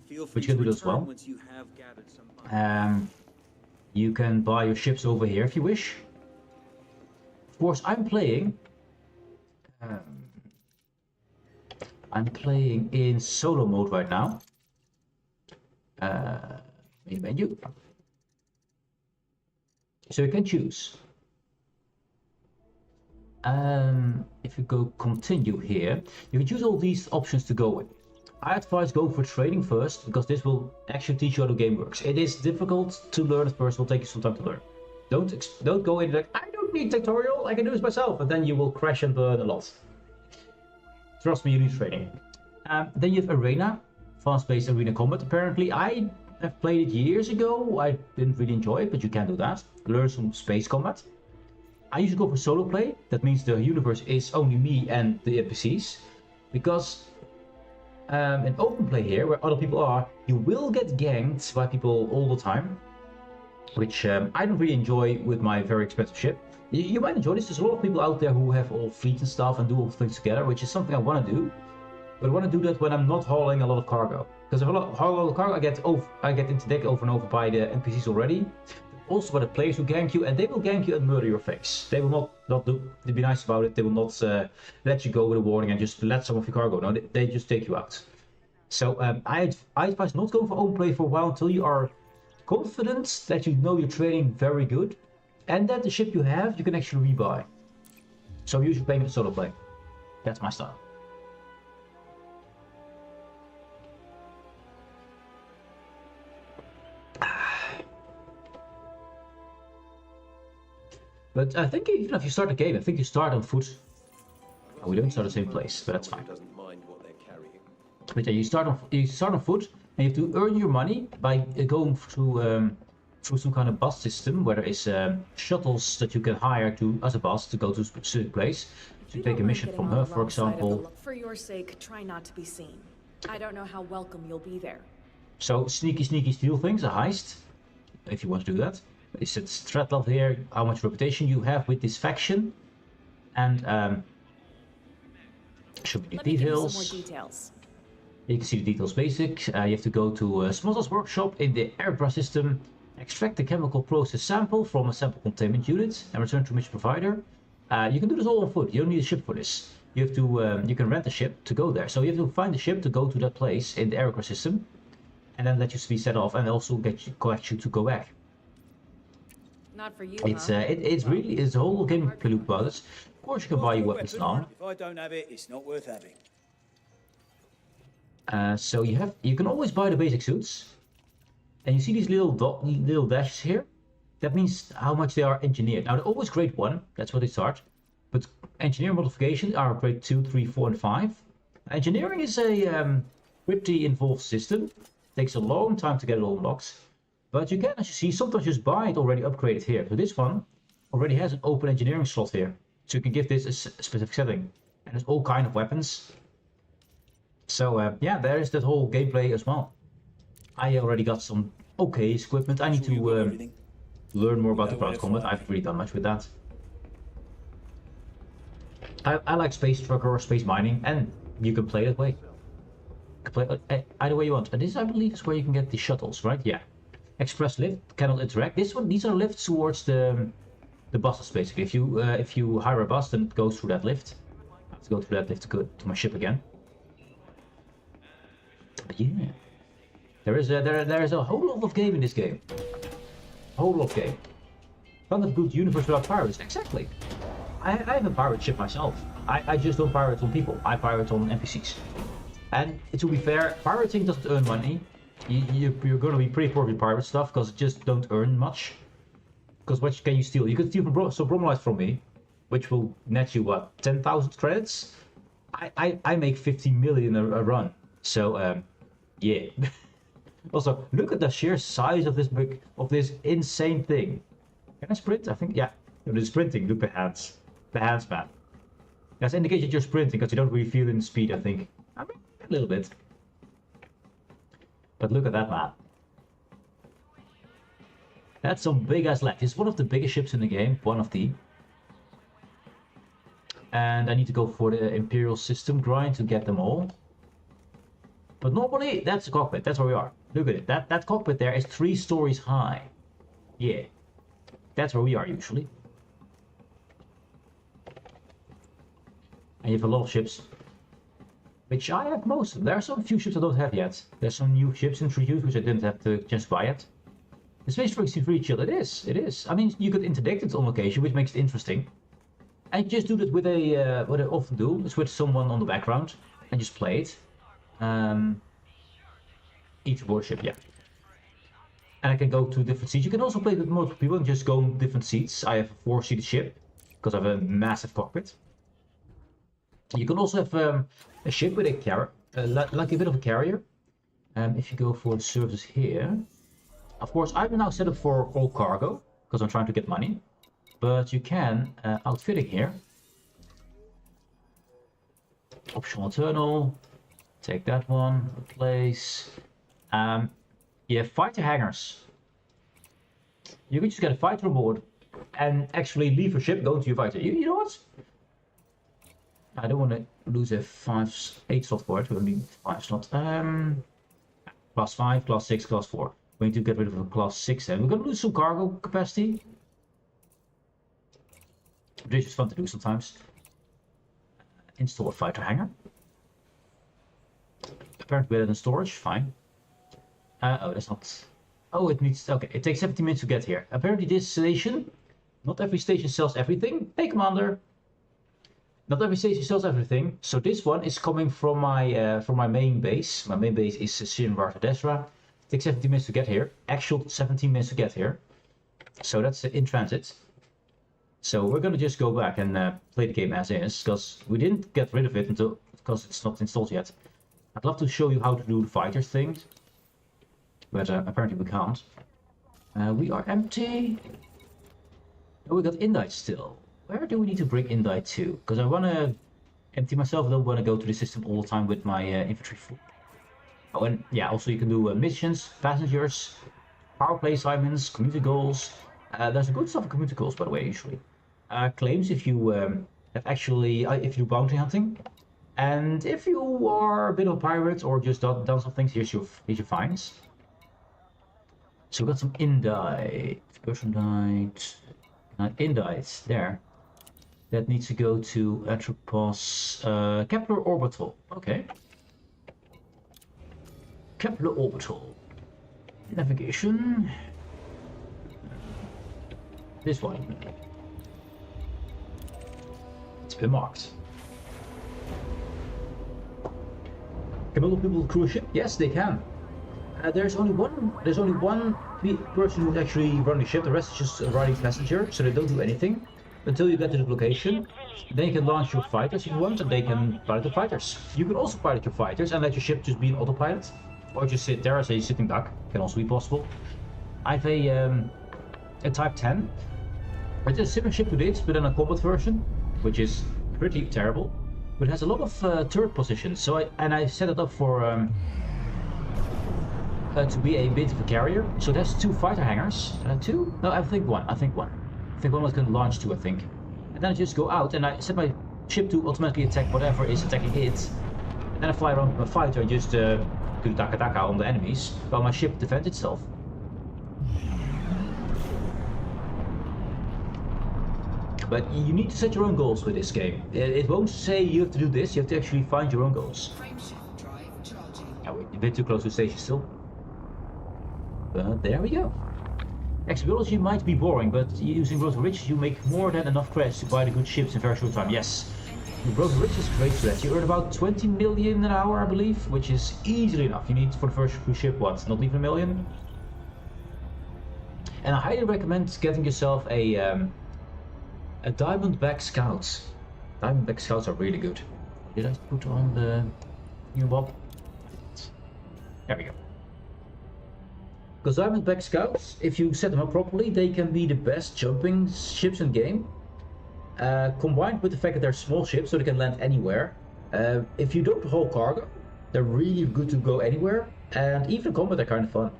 Feel But free you can to do this as well. return once you have gathered some You can buy your ships over here if you wish. Of course, I'm playing in solo mode right now. Main menu. So you can choose. If you go continue here, you can choose all these options to go with. I advise going for training first because this will actually teach you how the game works. It is difficult to learn at first. It will take you some time to learn. Don't go in like I don't need tutorial. I can do this myself, and then you will crash and burn a lot. Trust me, you need training. Then you have arena, fast-paced arena combat. Apparently, I have played it years ago. I didn't really enjoy it, but you can do that. Learn some space combat. I usually go for solo play. That means the universe is only me and the NPCs. Because in open play here, where other people are, you will get ganked by people all the time. Which I don't really enjoy with my very expensive ship. You might enjoy this. There's a lot of people out there who have all fleet and stuff and do all things together, which is something I want to do. But I want to do that when I'm not hauling a lot of cargo. Because if I haul a lot of cargo, I get interdicted over and over by the NPCs already. Also by the players who gank you, and they will gank you and murder your face. They will not do. They'll be nice about it. They will not let you go with a warning and just let some of your cargo. No, they just take you out. So I advise not going for open play for a while until you are confident that you know you're trading very good, and that the ship you have you can actually rebuy. So I'm usually playing with solo play. That's my style. But I think even if you start the game, I think you start on foot. Oh, we don't start the same place, but that's fine. Doesn't mind what they're carrying. But yeah, you start on foot, and you have to earn your money by going through some kind of bus system where there is shuttles that you can hire to as a bus to go to a specific place. So you take a mission from her, for example. For your sake, try not to be seen. I don't know how welcome you'll be there. So sneaky steal things, a heist, if you want to do that. It's threat level here, how much reputation you have with this faction, and show me the details. Some more details. You can see the details basic. You have to go to Asmodom's workshop in the aircraft system, extract the chemical process sample from a sample containment unit, and return to mission provider. You can do this all on foot. You don't need a ship for this. You have to you can rent a ship to go there. So you have to find a ship to go to that place in the aircraft system, and then let you be set off, and also collect you to go back. Not for you. It's it's a whole game loop about it. Of course, you can buy your weapons now. If I don't have it, it's not worth having. So you can always buy the basic suits, and you see these little dashes here. That means how much they are engineered. Now they're always grade 1. That's what they start. But engineer modifications are grade 2, 3, 4, and 5. Engineering is a pretty involved system. Takes a long time to get it all unlocked. But you can, as you see, sometimes just buy it already upgraded here. So this one already has an open engineering slot here. So you can give this a specific setting. And there's all kind of weapons. So yeah, there is that whole gameplay as well. I already got some okay equipment. I need to learn more about the ground combat. I haven't really done much with that. I like space trucker or space mining, and you can play that way. You can play either way you want. And this, I believe, is where you can get the shuttles, right? Yeah. Express lift cannot interact. These are lifts towards the buses basically. If you hire a bus, then it goes through that lift. I have to go through that lift to go to my ship again. But yeah, there is a whole lot of game in this game. A whole lot of game. Can't have a good universe without pirates. Exactly. I have a pirate ship myself. I just don't pirate on people. I pirate on NPCs. And to be fair, pirating doesn't earn money. You're going to be pretty poor with pirate stuff because it just don't earn much. Because what can you steal? You can steal some bromelites from me, which will net you what, 10,000 credits? I make 50 million a run. So yeah. Also, look at the sheer size of this insane thing. Can I sprint? I think, yeah. No, the sprinting. Look at the hands. The hands, man. That's indicates that you're sprinting because you don't really feel in speed, I think. I mean, a little bit. But look at that, man. That's some big ass leg. It's one of the biggest ships in the game. One of the. And I need to go for the Imperial system grind to get them all. But normally, that's the cockpit. That's where we are. Look at it. That cockpit there is 3 stories high. Yeah. That's where we are usually. And you have a lot of ships. Which I have most of. There are some few ships I don't have yet. There's some new ships introduced which I didn't have the chance to buy yet. The space for extreme free chill. It is. I mean, you could interdict it on occasion, which makes it interesting. And just do that with what I often do, is with someone on the background and just play it. Each warship, yeah. And I can go to different seats. You can also play with multiple people and just go on different seats. I have a 4-seated ship because I have a massive cockpit. You can also have a ship with a like a bit of a carrier. If you go for the services here, of course I'm now set up for all cargo because I'm trying to get money. But you can outfit it here. Optional internal. Take that one. Replace. You have fighter hangars. You can just get a fighter on board and actually leave your ship, go into your fighter. You know what? I don't want to lose a 8 slot for it. We only need 5 slots. Class 5, class 6, class 4. We need to get rid of a class 6 then. We're going to lose some cargo capacity. But it's just fun to do sometimes. Install a fighter hangar. Apparently better than storage, fine. Oh, that's not... Oh, it needs... Okay, it takes 17 minutes to get here. Apparently this station... Not every station sells everything. Hey, Commander! Not every station sells everything. So this one is coming from my main base. My main base is Shinvar Desra. It takes 17 minutes to get here. Actual 17 minutes to get here. So that's in transit. So we're gonna just go back and play the game as is, because we didn't get rid of it until because it's not installed yet. I'd love to show you how to do the fighters thing, but apparently we can't. We are empty. Oh, we got Indite still. Where do we need to bring Indite to? Because I want to empty myself. I don't want to go to the system all the time with my infantry full. Oh, and yeah, also you can do missions, passengers, power play assignments, community goals. There's a good stuff in community goals, by the way, usually. Claims if you have actually, if you do bounty hunting. And if you are a bit of a pirate or just done some things, here's your fines. So we got some Indite, Indite, Indite, there. That needs to go to Atropos, Kepler Orbital, okay. Kepler Orbital. Navigation. This one. It's been marked. Can multiple people crew a ship? Yes, they can. There's only one person who's actually running the ship. The rest is just riding passenger, so they don't do anything until you get to the location. Then you can launch your fighters if you want, and they can pilot the fighters. You can also pilot your fighters and let your ship just be an autopilot, or just sit there as a sitting duck. Can also be possible. I have a Type 10. It's a similar ship to this, but in a combat version, which is pretty terrible. But it has a lot of turret positions. So I set it up for to be a bit of a carrier. So it has 2 fighter hangars. 2? No, I think one. I think one was going to launch 2, I think. And then I just go out and I set my ship to automatically attack whatever is attacking it. And then I fly around with my fighter and just do daka on the enemies, while my ship defends itself. But you need to set your own goals with this game. It won't say you have to do this, you have to actually find your own goals. Oh, we're a bit too close to the station still. But there we go. Exploration might be boring, but using Broken Riches you make more than enough credits to buy the good ships in a very short time. Yes, the Broken Riches is great for that. You earn about 20 million an hour, I believe, which is easily enough. You need for the first cruise ship, what, not even 1 million? And I highly recommend getting yourself a Diamondback Scout. Diamondback Scouts are really good. Did I put on the new bob? There we go. Because Diamondback Scouts, if you set them up properly, they can be the best jumping ships in the game. Combined with the fact that they're small ships, so they can land anywhere. If you don't haul cargo, they're really good to go anywhere. And even in combat, they're kind of fun.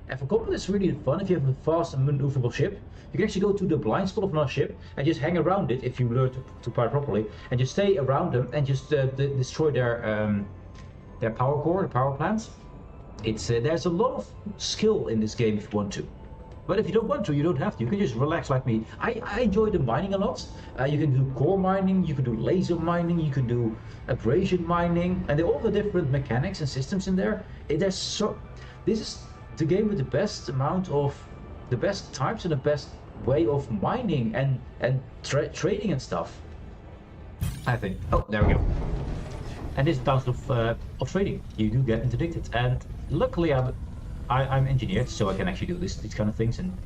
And for combat, it's really fun if you have a fast and maneuverable ship. You can actually go to the blind spot of another ship and just hang around it if you learn to pilot properly, and just stay around them and just destroy their power core, the power plants. It's there's a lot of skill in this game if you want to, but if you don't want to, you don't have to. You can just relax like me. I enjoy the mining a lot. You can do core mining, you can do laser mining, you can do abrasion mining, and all the different mechanics and systems in there. This is the game with the best amount of the best types and the best way of mining and trading and stuff, I think. Oh, there we go. And this bounce of trading, you do get interdicted, and luckily I'm engineered, so I can actually do these kind of things. And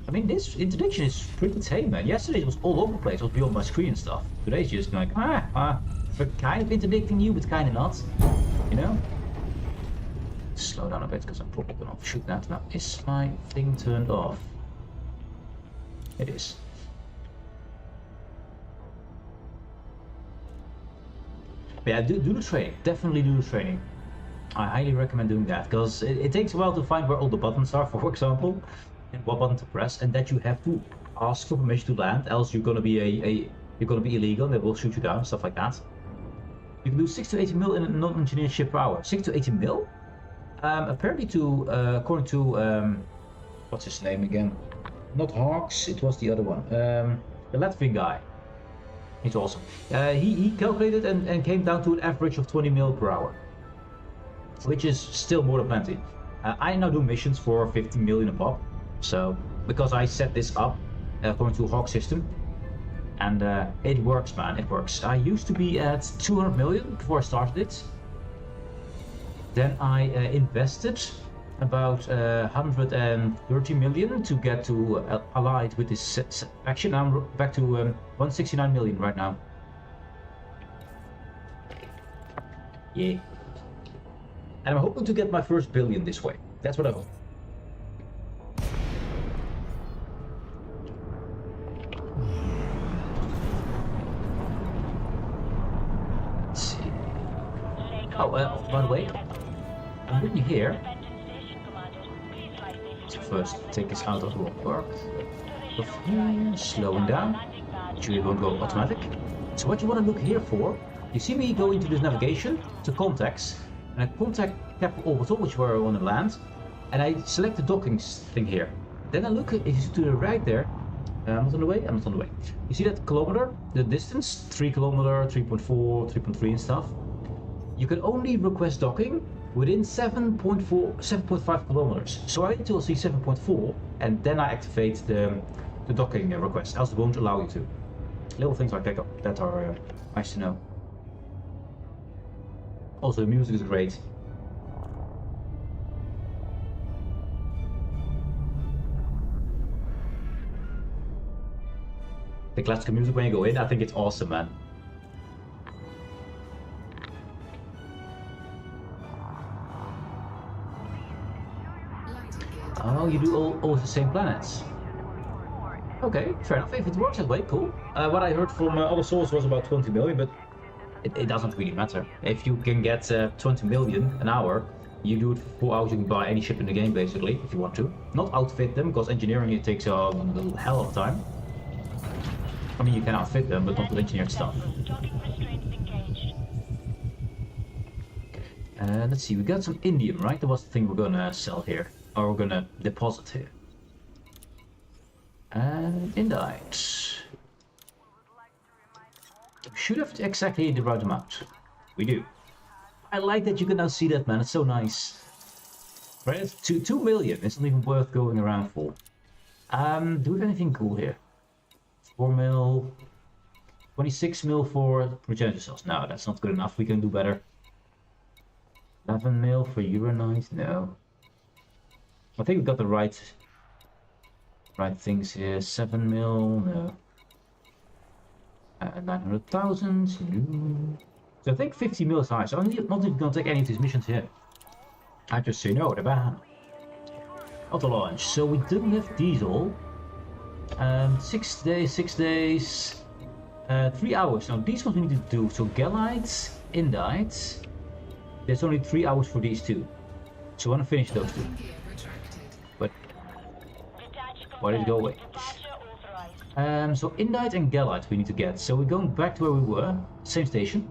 I mean, this interdiction is pretty tame, man. Yesterday it was all over the place, it was beyond my screen and stuff. Today's just like we're kind of interdicting you, but kind of not, you know. Slow down a bit because I'm probably gonna shoot that. Now, is my thing turned off? It is. But yeah, do the training. Definitely do the training. I highly recommend doing that because it takes a while to find where all the buttons are, for example, and what button to press, and that you have to ask for permission to land, else you're gonna be you're gonna be illegal and they will shoot you down, stuff like that. You can do 6 to 80 mil in a non-engineered ship per hour. 6 to 80 mil? Apparently according to, what's his name again? Not Hawks, it was the other one. The Latvian guy. He's awesome. He calculated and came down to an average of 20 mil per hour. Which is still more than plenty. I now do missions for 50 million a pop. So, because I set this up according to Hawk system. And it works, man, it works. I used to be at 200 million before I started it. Then I invested about 130 million to get to allied with this faction. I'm back to 169 million right now. Yeah. And I'm hoping to get my first billion this way. That's what I hope. Let's see. Oh, well, by the way, I'm really here. So first, take this out of the work. Slowing down. Sure you won't go automatic. So what you want to look here for, you see me go into this navigation to contacts, and I contact capital orbital, which where I want to land, and I select the docking thing here. Then I look, if you see to the right there, I'm not on the way, I'm not on the way. You see that kilometer, the distance, 3 kilometer, 3.4, 3.3 and stuff. You can only request docking within 7.5 kilometers. So I wait until I see 7.4, and then I activate the docking request, else it won't allow you to. Little things like that are nice to know. Also, the music is great. The classical music when you go in, I think it's awesome, man. Oh, you do all the same planets. Okay, fair enough. If it works that way, cool. What I heard from other sources was about 20 million, but it doesn't really matter. If you can get 20 million an hour, you do it for 4 hours, you can buy any ship in the game, basically, if you want to. Not outfit them, because engineering it takes a hell of time. I mean, you can outfit them, but not with engineered stuff. Let's see, we got some indium, right? That was the thing we're gonna sell here. Or we're gonna deposit here. And indite. Should have exactly the right amount. We do. I like that you can now see that, man. It's so nice. Right, it's 2 million. It's not even worth going around for. Do we have anything cool here? 4 mil. 26 mil for progenitor cells. No, that's not good enough. We can do better. 11 mil for uranite. No. I think we got the right things here. 7 mil. No. 900,000. No. So I think 50 mil is high. So I'm not even going to take any of these missions here. I just say no, the ban. Auto launch. So we don't have diesel. 6 days. 3 hours. Now these ones we need to do. So Galites, Indites. There's only 3 hours for these two. So I want to finish those two. But why did it go away? So Indite and Galite we need to get. So we're going back to where we were. Same station.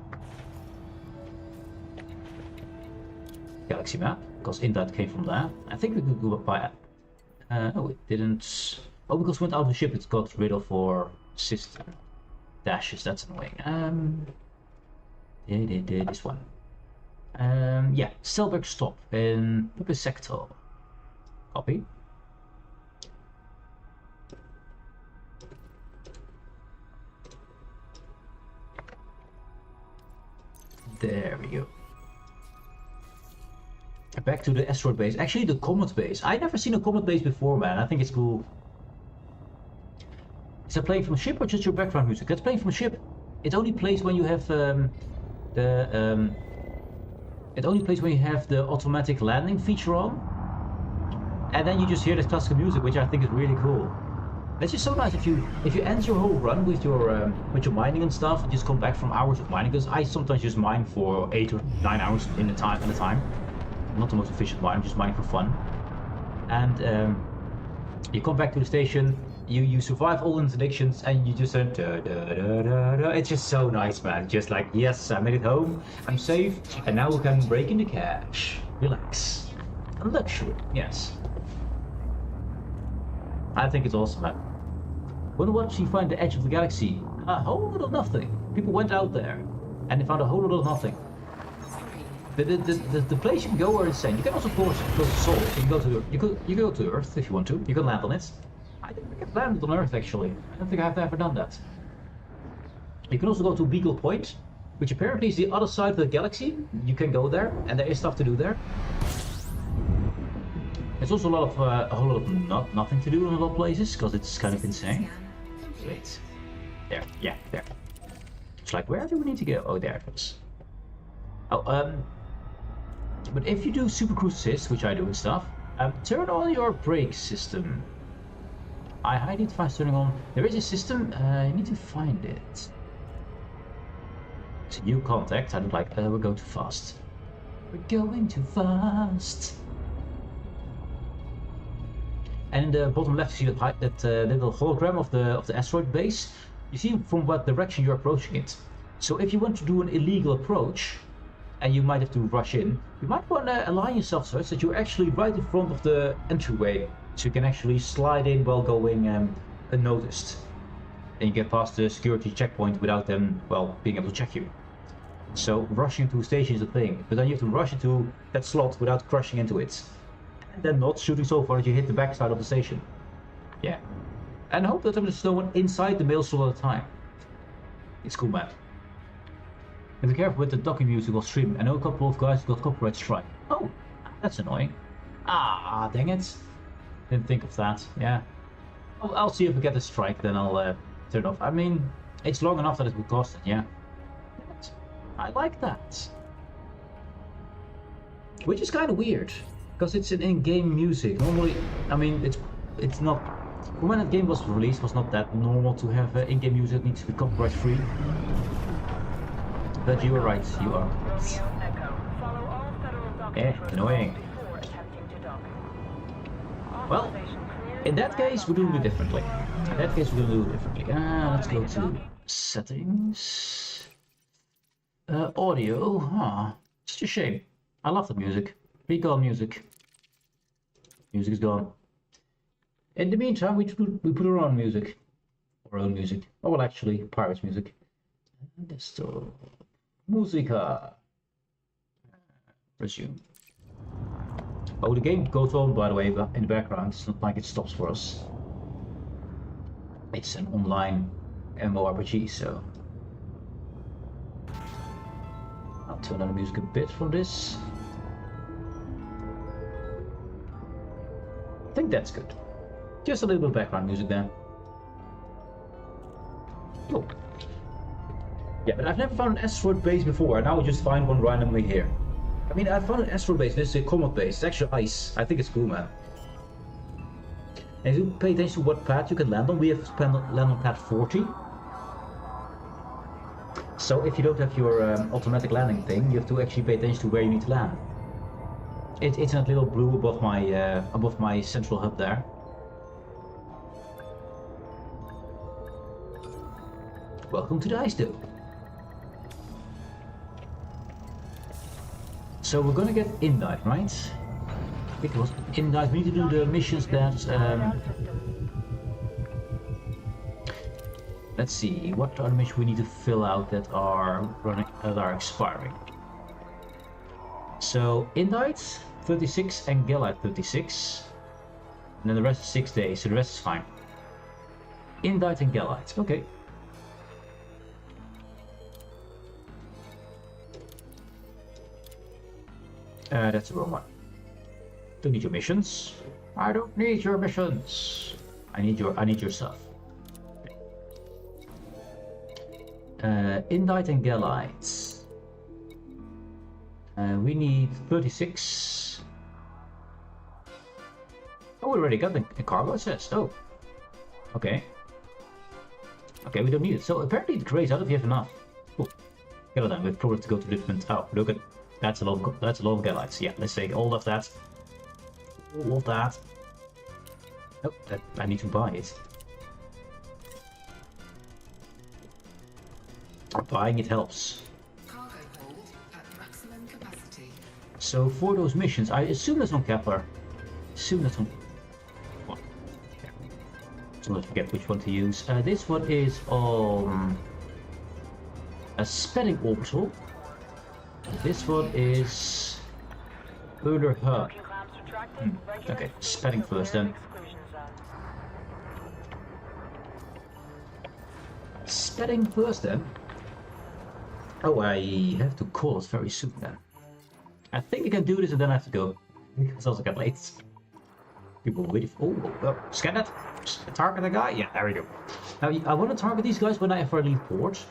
Galaxy map, because Indite came from there. I think we could go by. Oh, it didn't. Oh, because it went out of the ship, it got rid of our system dashes. That's annoying. This one. Yeah, Selberg stop in Puppet Sector. Copy. There we go. Back to the asteroid base. Actually, the comet base. I've never seen a comet base before, man. I think it's cool. Is that playing from a ship or just your background music? That's playing from a ship. It only plays when you have it only plays when you have the automatic landing feature on, and then you just hear the classical music, which I think is really cool. It's just so nice if you end your whole run with your mining and stuff, and just come back from hours of mining. Because I sometimes just mine for 8 or 9 hours in a time. Not the most efficient mine, I'm just mining for fun. And you come back to the station, you survive all interdictions, and you just da, da, da, da, da. It's just so nice, man. Just like, yes, I made it home, I'm safe, and now we can break into cash. Relax. A luxury, yes. I think it's awesome, man. When we actually find the edge of the galaxy, a whole lot of nothing. People went out there, and they found a whole lot of nothing. The place you can go are insane. You can also, of course, go to Sol. You can go to you go to Earth if you want to. You can land on it. I don't think I've landed on Earth actually. I don't think I've ever done that. You can also go to Beagle Point, which apparently is the other side of the galaxy. You can go there, and there is stuff to do there. There's also a whole lot of nothing to do in a lot of places, because it's kind of insane. Scan complete. Wait. There, yeah, there. It's like, where do we need to go? Oh, there it is. Oh, but if you do Super Cruise Assist, which I do and stuff, turn on your brake system. I highly advise turning on. There is a system, you need to find it. It's a new contact. I don't like, we're going too fast. We're going too fast. And in the bottom left, you see that little hologram of the asteroid base. You see from what direction you're approaching it. So if you want to do an illegal approach, and you might have to rush in, you might want to align yourself so that you're actually right in front of the entryway, so you can actually slide in while going unnoticed. And you get past the security checkpoint without them, well, being able to check you. So rushing into a station is a thing, but then you have to rush into that slot without crashing into it. And then not shooting so far that you hit the backside of the station. Yeah. And I hope that there is no one inside the mail slot at a time. It's cool, man. And be careful with the docking music while streaming. I know a couple of guys who got copyright strike. Oh, that's annoying. Ah, dang it. Didn't think of that, yeah. I'll see if we get a strike, then I'll turn it off. I mean, it's long enough that it would cost it, yeah. But I like that. Which is kind of weird, because it's an in-game music. Normally, I mean, it's not... When that game was released, it was not that normal to have in-game music that needs to be copyright free. But you are right, you are. Annoying. Well, in that case, we're doing it differently. Let's go to settings. Audio, such a shame. I love the music. Recall music. Music is gone. In the meantime, we put our own music. Oh, well, actually, Pirates music. Desktop. Musica. Resume. Oh, the game goes on, by the way, but in the background. It's not like it stops for us. It's an online MMORPG, so... I'll turn on the music a bit from this. I think that's good. Just a little bit of background music then. Oh. Yeah, but I've never found an asteroid base before, and now I just find one randomly here. I mean, I found an asteroid base, this is a comet base, it's actually ice. I think it's cool, man. And if you pay attention to what pad you can land on, we have to land on pad 40. So if you don't have your automatic landing thing, you have to actually pay attention to where you need to land. It's in that little blue above my central hub there. Welcome to the ice dome. So we're gonna get Indite, right? I think it was Indite. We need to do the missions that... let's see, what are the missions we need to fill out that are expiring? So Indite 36 and Galite 36. And then the rest is 6 days, so the rest is fine. Indite and Galite, okay. That's the wrong one. Don't need your missions. I don't need your missions. I need your stuff. Indite and Galite. We need 36. Oh, we already got the cargo assist. Oh. Okay. Okay, we don't need it. So apparently it grays out if you have enough. Cool. Get it done. We've probably to go to different... Oh, look at... That's a lot of Galites. Yeah, let's take all of that. All of that. Oh, I need to buy it. Buying it helps. Cargo hold at maximum capacity. So for those missions, I assume that's on Kepler. Assume that's on... What? Yeah. So let's forget which one to use. This one is on... a Spanning Orbital. This one is Euler Hub. Okay, Spanning first then. Spanning first then. Oh, I have to call it very soon then. I think I can do this and then I have to go. Because I also get late. People wait. Oh, scan that. Target the guy. Yeah, there we go. Now I want to target these guys whenever I leave port,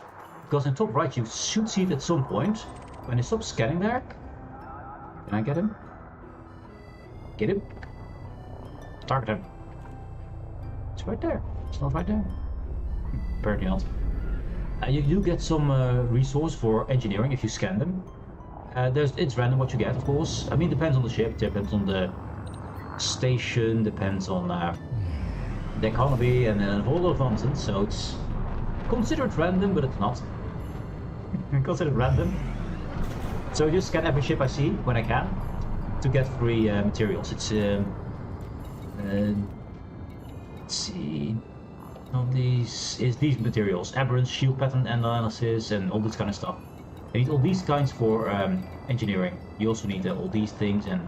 because in top right you should see it at some point when they stop scanning there. Can I get him? Get him. Target him. It's right there. It's not right there. Apparently not. You do get some resource for engineering if you scan them. It's random what you get, of course. I mean, depends on the ship, depends on the station, depends on the economy, and a whole lot of nonsense. So it's considered random, but it's not. Considered random. So I just scan every ship I see when I can to get free materials. It's let's see. All these is these materials: aberrance, shield pattern analysis, and all this kind of stuff. I need all these kinds for engineering. You also need all these things and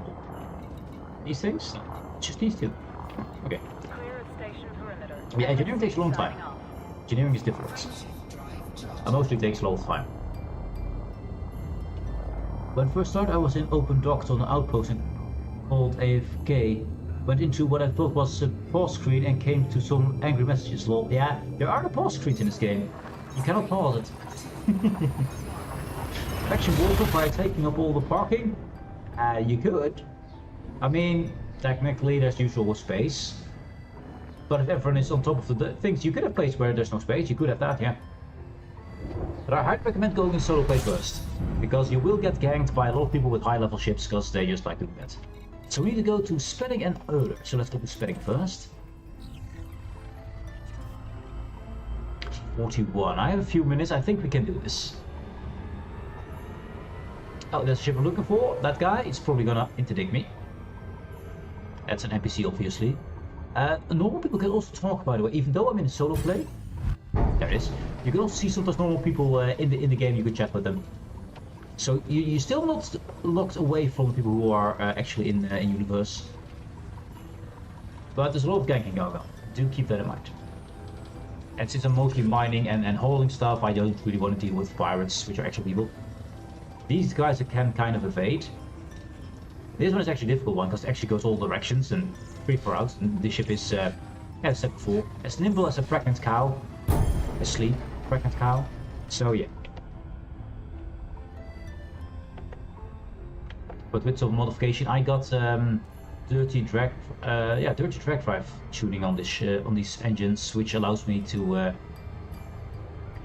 these things. No, just these two. Okay. Clear of station perimeter. Yeah, engineering takes a long time. Engineering is difficult. It mostly takes a lot of time. When I first started, I was in open docks on an outpost called AFK. Went into what I thought was a pause screen and came to some angry messages. Lol. Yeah, there are no pause screens in this game. You cannot pause it. Faction water by taking up all the parking? You could. I mean, technically there's usual space. But if everyone is on top of the things, you could have places where there's no space. You could have that, yeah. But I highly recommend going in solo play first, because you will get ganked by a lot of people with high level ships because they just like doing that. So we need to go to Spenning and Euler. So let's go to Spenning first. 41. I have a few minutes. I think we can do this. Oh, that's the ship I'm looking for. That guy is probably gonna interdict me. That's an NPC, obviously. Normal people can also talk, by the way, even though I'm in a solo play. There it is. You can also see sometimes normal people in the game. You can chat with them. So you're still not locked away from the people who are actually in universe. But there's a lot of ganking going on. Do keep that in mind. And since I'm mostly mining and hauling stuff, I don't really want to deal with pirates, which are actual people. These guys I can kind of evade. This one is actually a difficult one because it actually goes all directions and pretty far out. And this ship is, as I said before, as nimble as a pregnant cow. Asleep, pregnant cow. So yeah. But with some modification, I got dirty drag drive tuning on this on these engines, which allows me to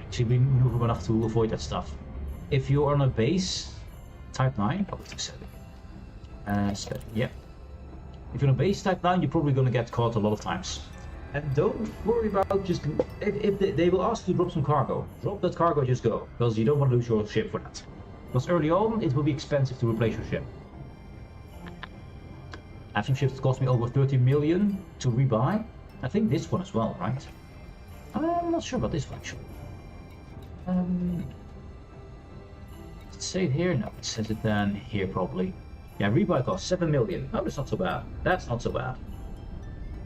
actually be maneuverable enough to avoid that stuff. If you're on a base, type 9, oh, it's 7. Yeah. If you're on a base type 9, you're probably gonna get caught a lot of times. And don't worry about just if they will ask you to drop some cargo. Drop that cargo, just go, because you don't want to lose your ship for that. Because early on, it will be expensive to replace your ship. I have some ships that cost me over 30 million to rebuy. I think this one as well, right? I'm not sure about this one actually. Does it say it here? No, it says it then here probably. Yeah, rebuy cost 7 million. Oh, that's not so bad. That's not so bad.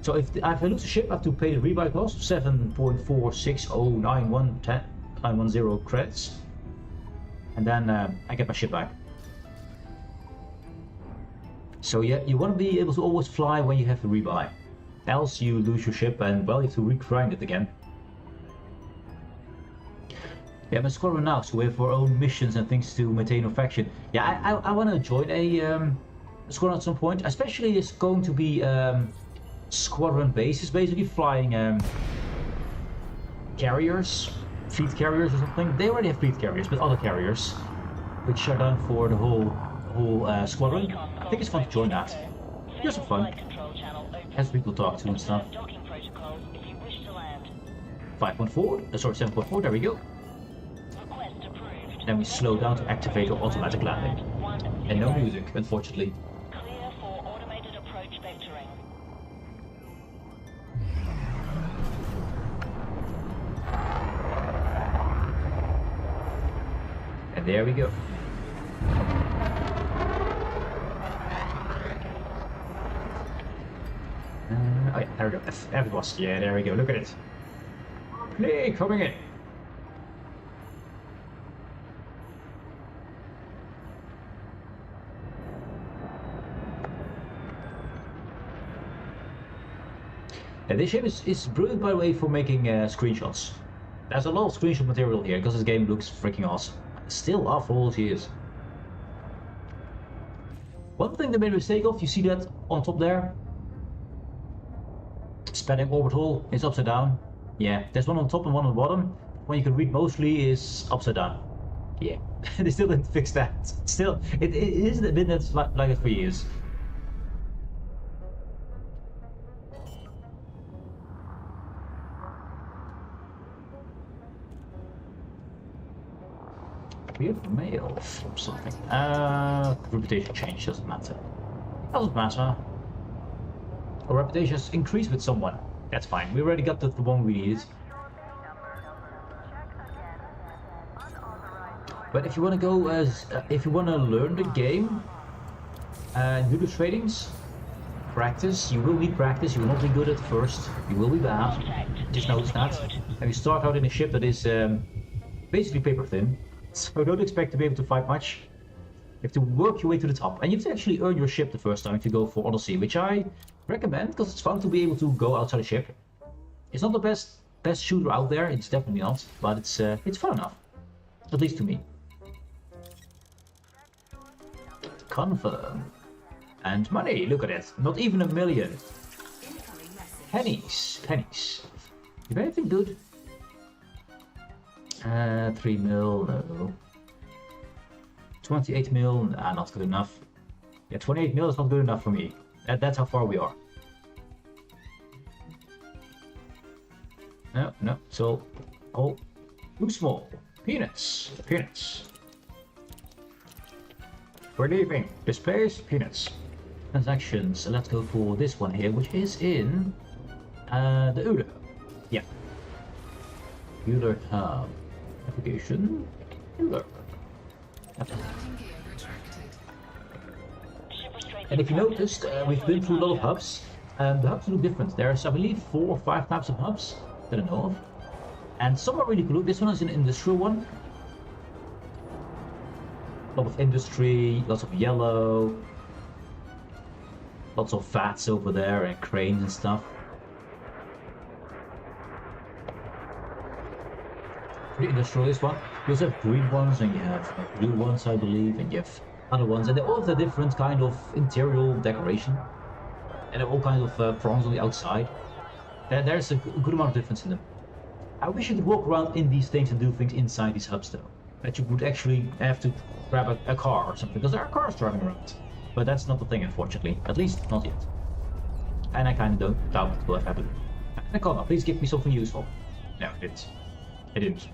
So if I lose a ship, I have to pay the rebuy cost of 7.460910 credits. And then I get my ship back. So yeah, you want to be able to always fly when you have the rebuy. Else you lose your ship and, well, you have to regrind it again. Yeah, I'm a squadron now, so we have our own missions and things to maintain our faction. Yeah, I want to join a squadron at some point. Especially it's going to be squadron bases, basically flying carriers. Fleet carriers or something. They already have fleet carriers, but other carriers, which are done for the whole squadron. I think it's fun to join that. Just for fun. As people talk to and stuff. 5.4, sorry, 7.4. There we go. Then we slow down to activate our automatic landing. And no music, unfortunately. Clear for automated approach vectoring. And there we go. Oh yeah, there we go. F it was. Yeah, there we go. Look at it. Play coming in. This ship is brilliant, by the way, for making screenshots. There's a lot of screenshot material here because this game looks freaking awesome. Still after all these years. One thing they made a mistake of, you see that on top there? Spanning orbital is upside down. Yeah, there's one on top and one on the bottom. One you can read mostly is upside down. Yeah, they still didn't fix that. Still, it isn't been that like it for years. We have mail from something. Reputation change doesn't matter. Doesn't matter. Our reputation has increased with someone. That's fine. We already got the one we needed. But if you want to go as, if you want to learn the game and do the tradings, practice. You will need practice. You will not be good at first. You will be bad. Just notice that. And you start out in a ship that is basically paper thin. So don't expect to be able to fight much. You have to work your way to the top, and you have to actually earn your ship the first time if you go for Odyssey, which I recommend because it's fun to be able to go outside a ship. It's not the best shooter out there, it's definitely not, but it's fun enough, at least to me. Confirm. And money, look at it, not even 1 million. Pennies. You have anything good? 3 mil, no. 28 mil, nah, not good enough. Yeah, 28 mil is not good enough for me. That's how far we are. No, so, oh, too small. Peanuts. We're leaving. Displays, peanuts. Transactions, let's go for this one here, which is in the Uller. Yeah. Uller Hub. Application. Uller. And if you noticed, we've been through a lot of hubs, and the hubs look different. There's, I believe, 4 or 5 types of hubs that I know of. And some are really cool. This one is an industrial one. A lot of industry, lots of yellow, lots of vats over there and cranes and stuff. Pretty industrial, this one. You also have green ones and you have blue ones, I believe, and you have other ones, and they all have a different kind of interior decoration. And they're all kinds of prongs on the outside. There's a good amount of difference in them. I wish you could walk around in these things and do things inside these hubs though. That you would actually have to grab a car or something, because there are cars driving around. But that's not the thing, unfortunately. At least, not yet. And I kind of don't doubt it will have happened. And come on, please give me something useful. No, it didn't. It didn't.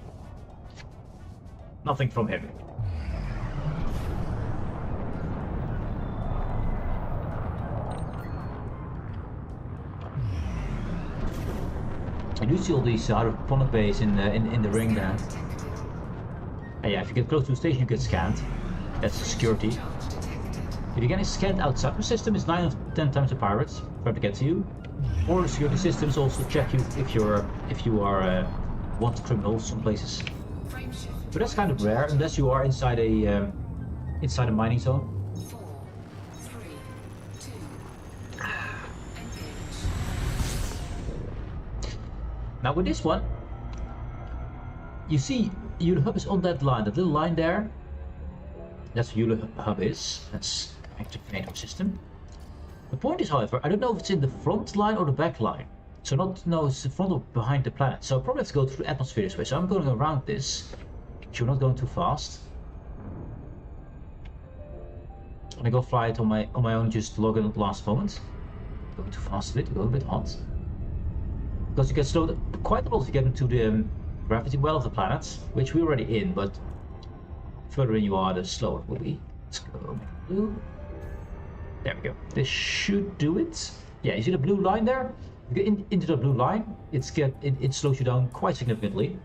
Nothing from him. I do see all these hydroponic bays in the ring there. And yeah, if you get close to a station, you get scanned. That's security. If you get scanned outside the system, it's 9 or 10 times the pirates try to get to you. Or the security systems also check you if you are wanted criminal some places. But that's kind of rare unless you are inside a mining zone. Now with this one, you see Uller Hub is on that line, that little line there. That's what Uller Hub is. That's active NATO system. The point is, however, I don't know if it's in the front line or the back line. So it's the front or behind the planet. So I probably have to go through the atmosphere this way. So I'm going around this. So we're not going too fast. I'm gonna go fly it on my own, just log in at the last moment. Going too fast a bit, going a bit hot. Because you get slowed quite a lot if you get into the gravity well of the planet, which we're already in, but the further in you are, the slower it will be. Let's go blue. There we go. This should do it. Yeah, you see the blue line there? You get into the blue line, it slows you down quite significantly.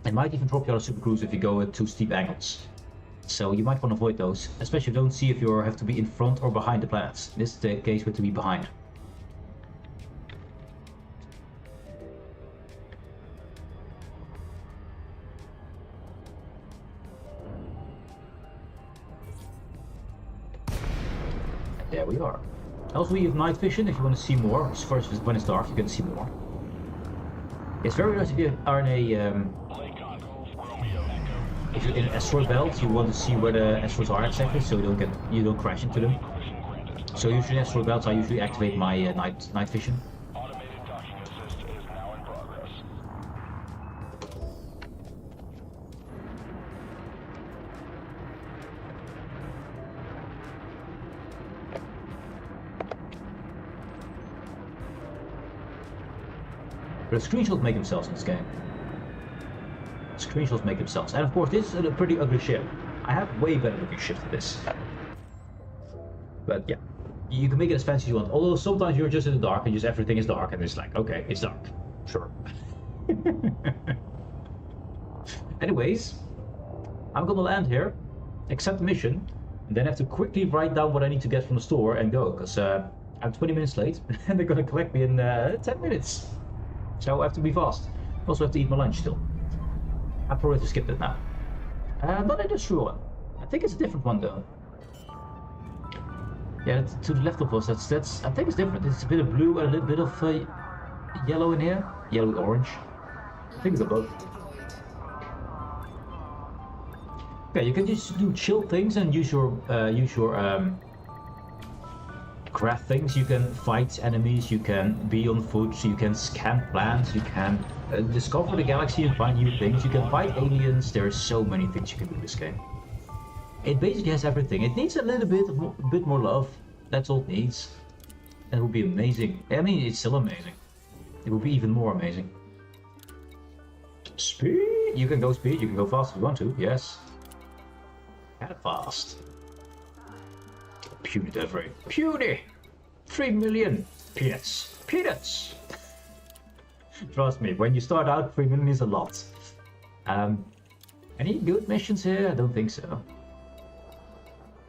It might even drop you out of super cruise if you go at too steep angles. So you might want to avoid those, especially if you don't see if you have to be in front or behind the planets. In this case, we have to be behind. There we are. Also, we have night vision if you want to see more. First, when it's dark, you can see more. It's very nice if you are in a if you're in an asteroid belt, you want to see where the asteroids are exactly, so you don't crash into them. So usually in asteroid belts, I usually activate my night vision. But screenshots make themselves in this game. Screenshots make themselves. And of course, this is a pretty ugly ship. I have way better looking ships than this. But yeah, you can make it as fancy as you want. Although sometimes you're just in the dark and just everything is dark and it's like, okay, it's dark. Sure. Anyways, I'm gonna land here, accept the mission, and then have to quickly write down what I need to get from the store and go, because I'm 20 minutes late and they're gonna collect me in 10 minutes. So I have to be fast. Also have to eat my lunch still. I probably have to skip it now. Not industrial one. I think it's a different one though. Yeah, to the left of us, that's I think it's different. It's a bit of blue and a little bit of yellow in here. Yellow orange. I think it's a both. Yeah, you can just do chill things and use your craft things. You can fight enemies, you can be on foot, you can scan planets, you can discover the galaxy and find new things, you can fight aliens. There are so many things you can do in this game. It basically has everything. It needs a little bit more love. That's all it needs. And it would be amazing. I mean, it's still amazing. It would be even more amazing. Speed! You can go speed, you can go fast if you want to, yes. And fast. Punitive rate. Puny! 3 million! Peanuts! Peanuts! Trust me, when you start out, 3 million is a lot. Any good missions here? I don't think so.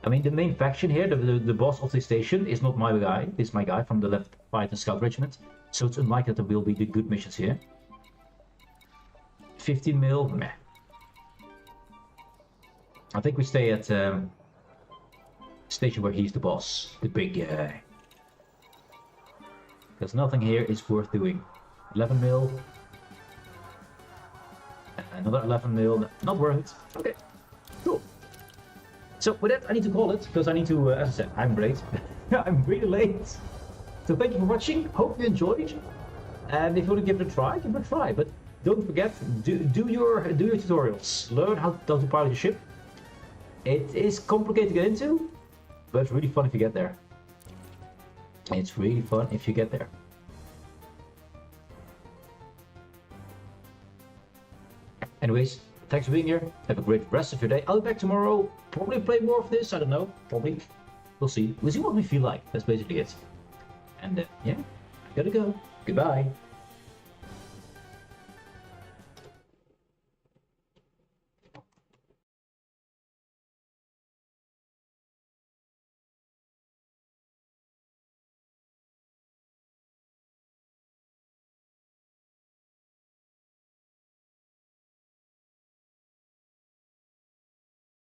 I mean, the main faction here, the boss of the station, is not my guy. It's my guy from the Left Fighter Scout Regiment. So it's unlikely that there will be the good missions here. 15 mil, meh. I think we stay at station where he's the boss, the big guy. Because nothing here is worth doing. 11 mil. Another 11 mil, not worth it. Okay, cool. So with that, I need to call it, because I need to, as I said, I'm late. I'm really late. So thank you for watching, hope you enjoyed. And if you want to give it a try, give it a try. But don't forget, do your tutorials. Learn how to pilot your ship. It is complicated to get into, but it's really fun if you get there. It's really fun if you get there. Anyways, thanks for being here. Have a great rest of your day. I'll be back tomorrow. Probably play more of this. I don't know. Probably. We'll see. We'll see what we feel like. That's basically it. And yeah, I gotta go. Goodbye.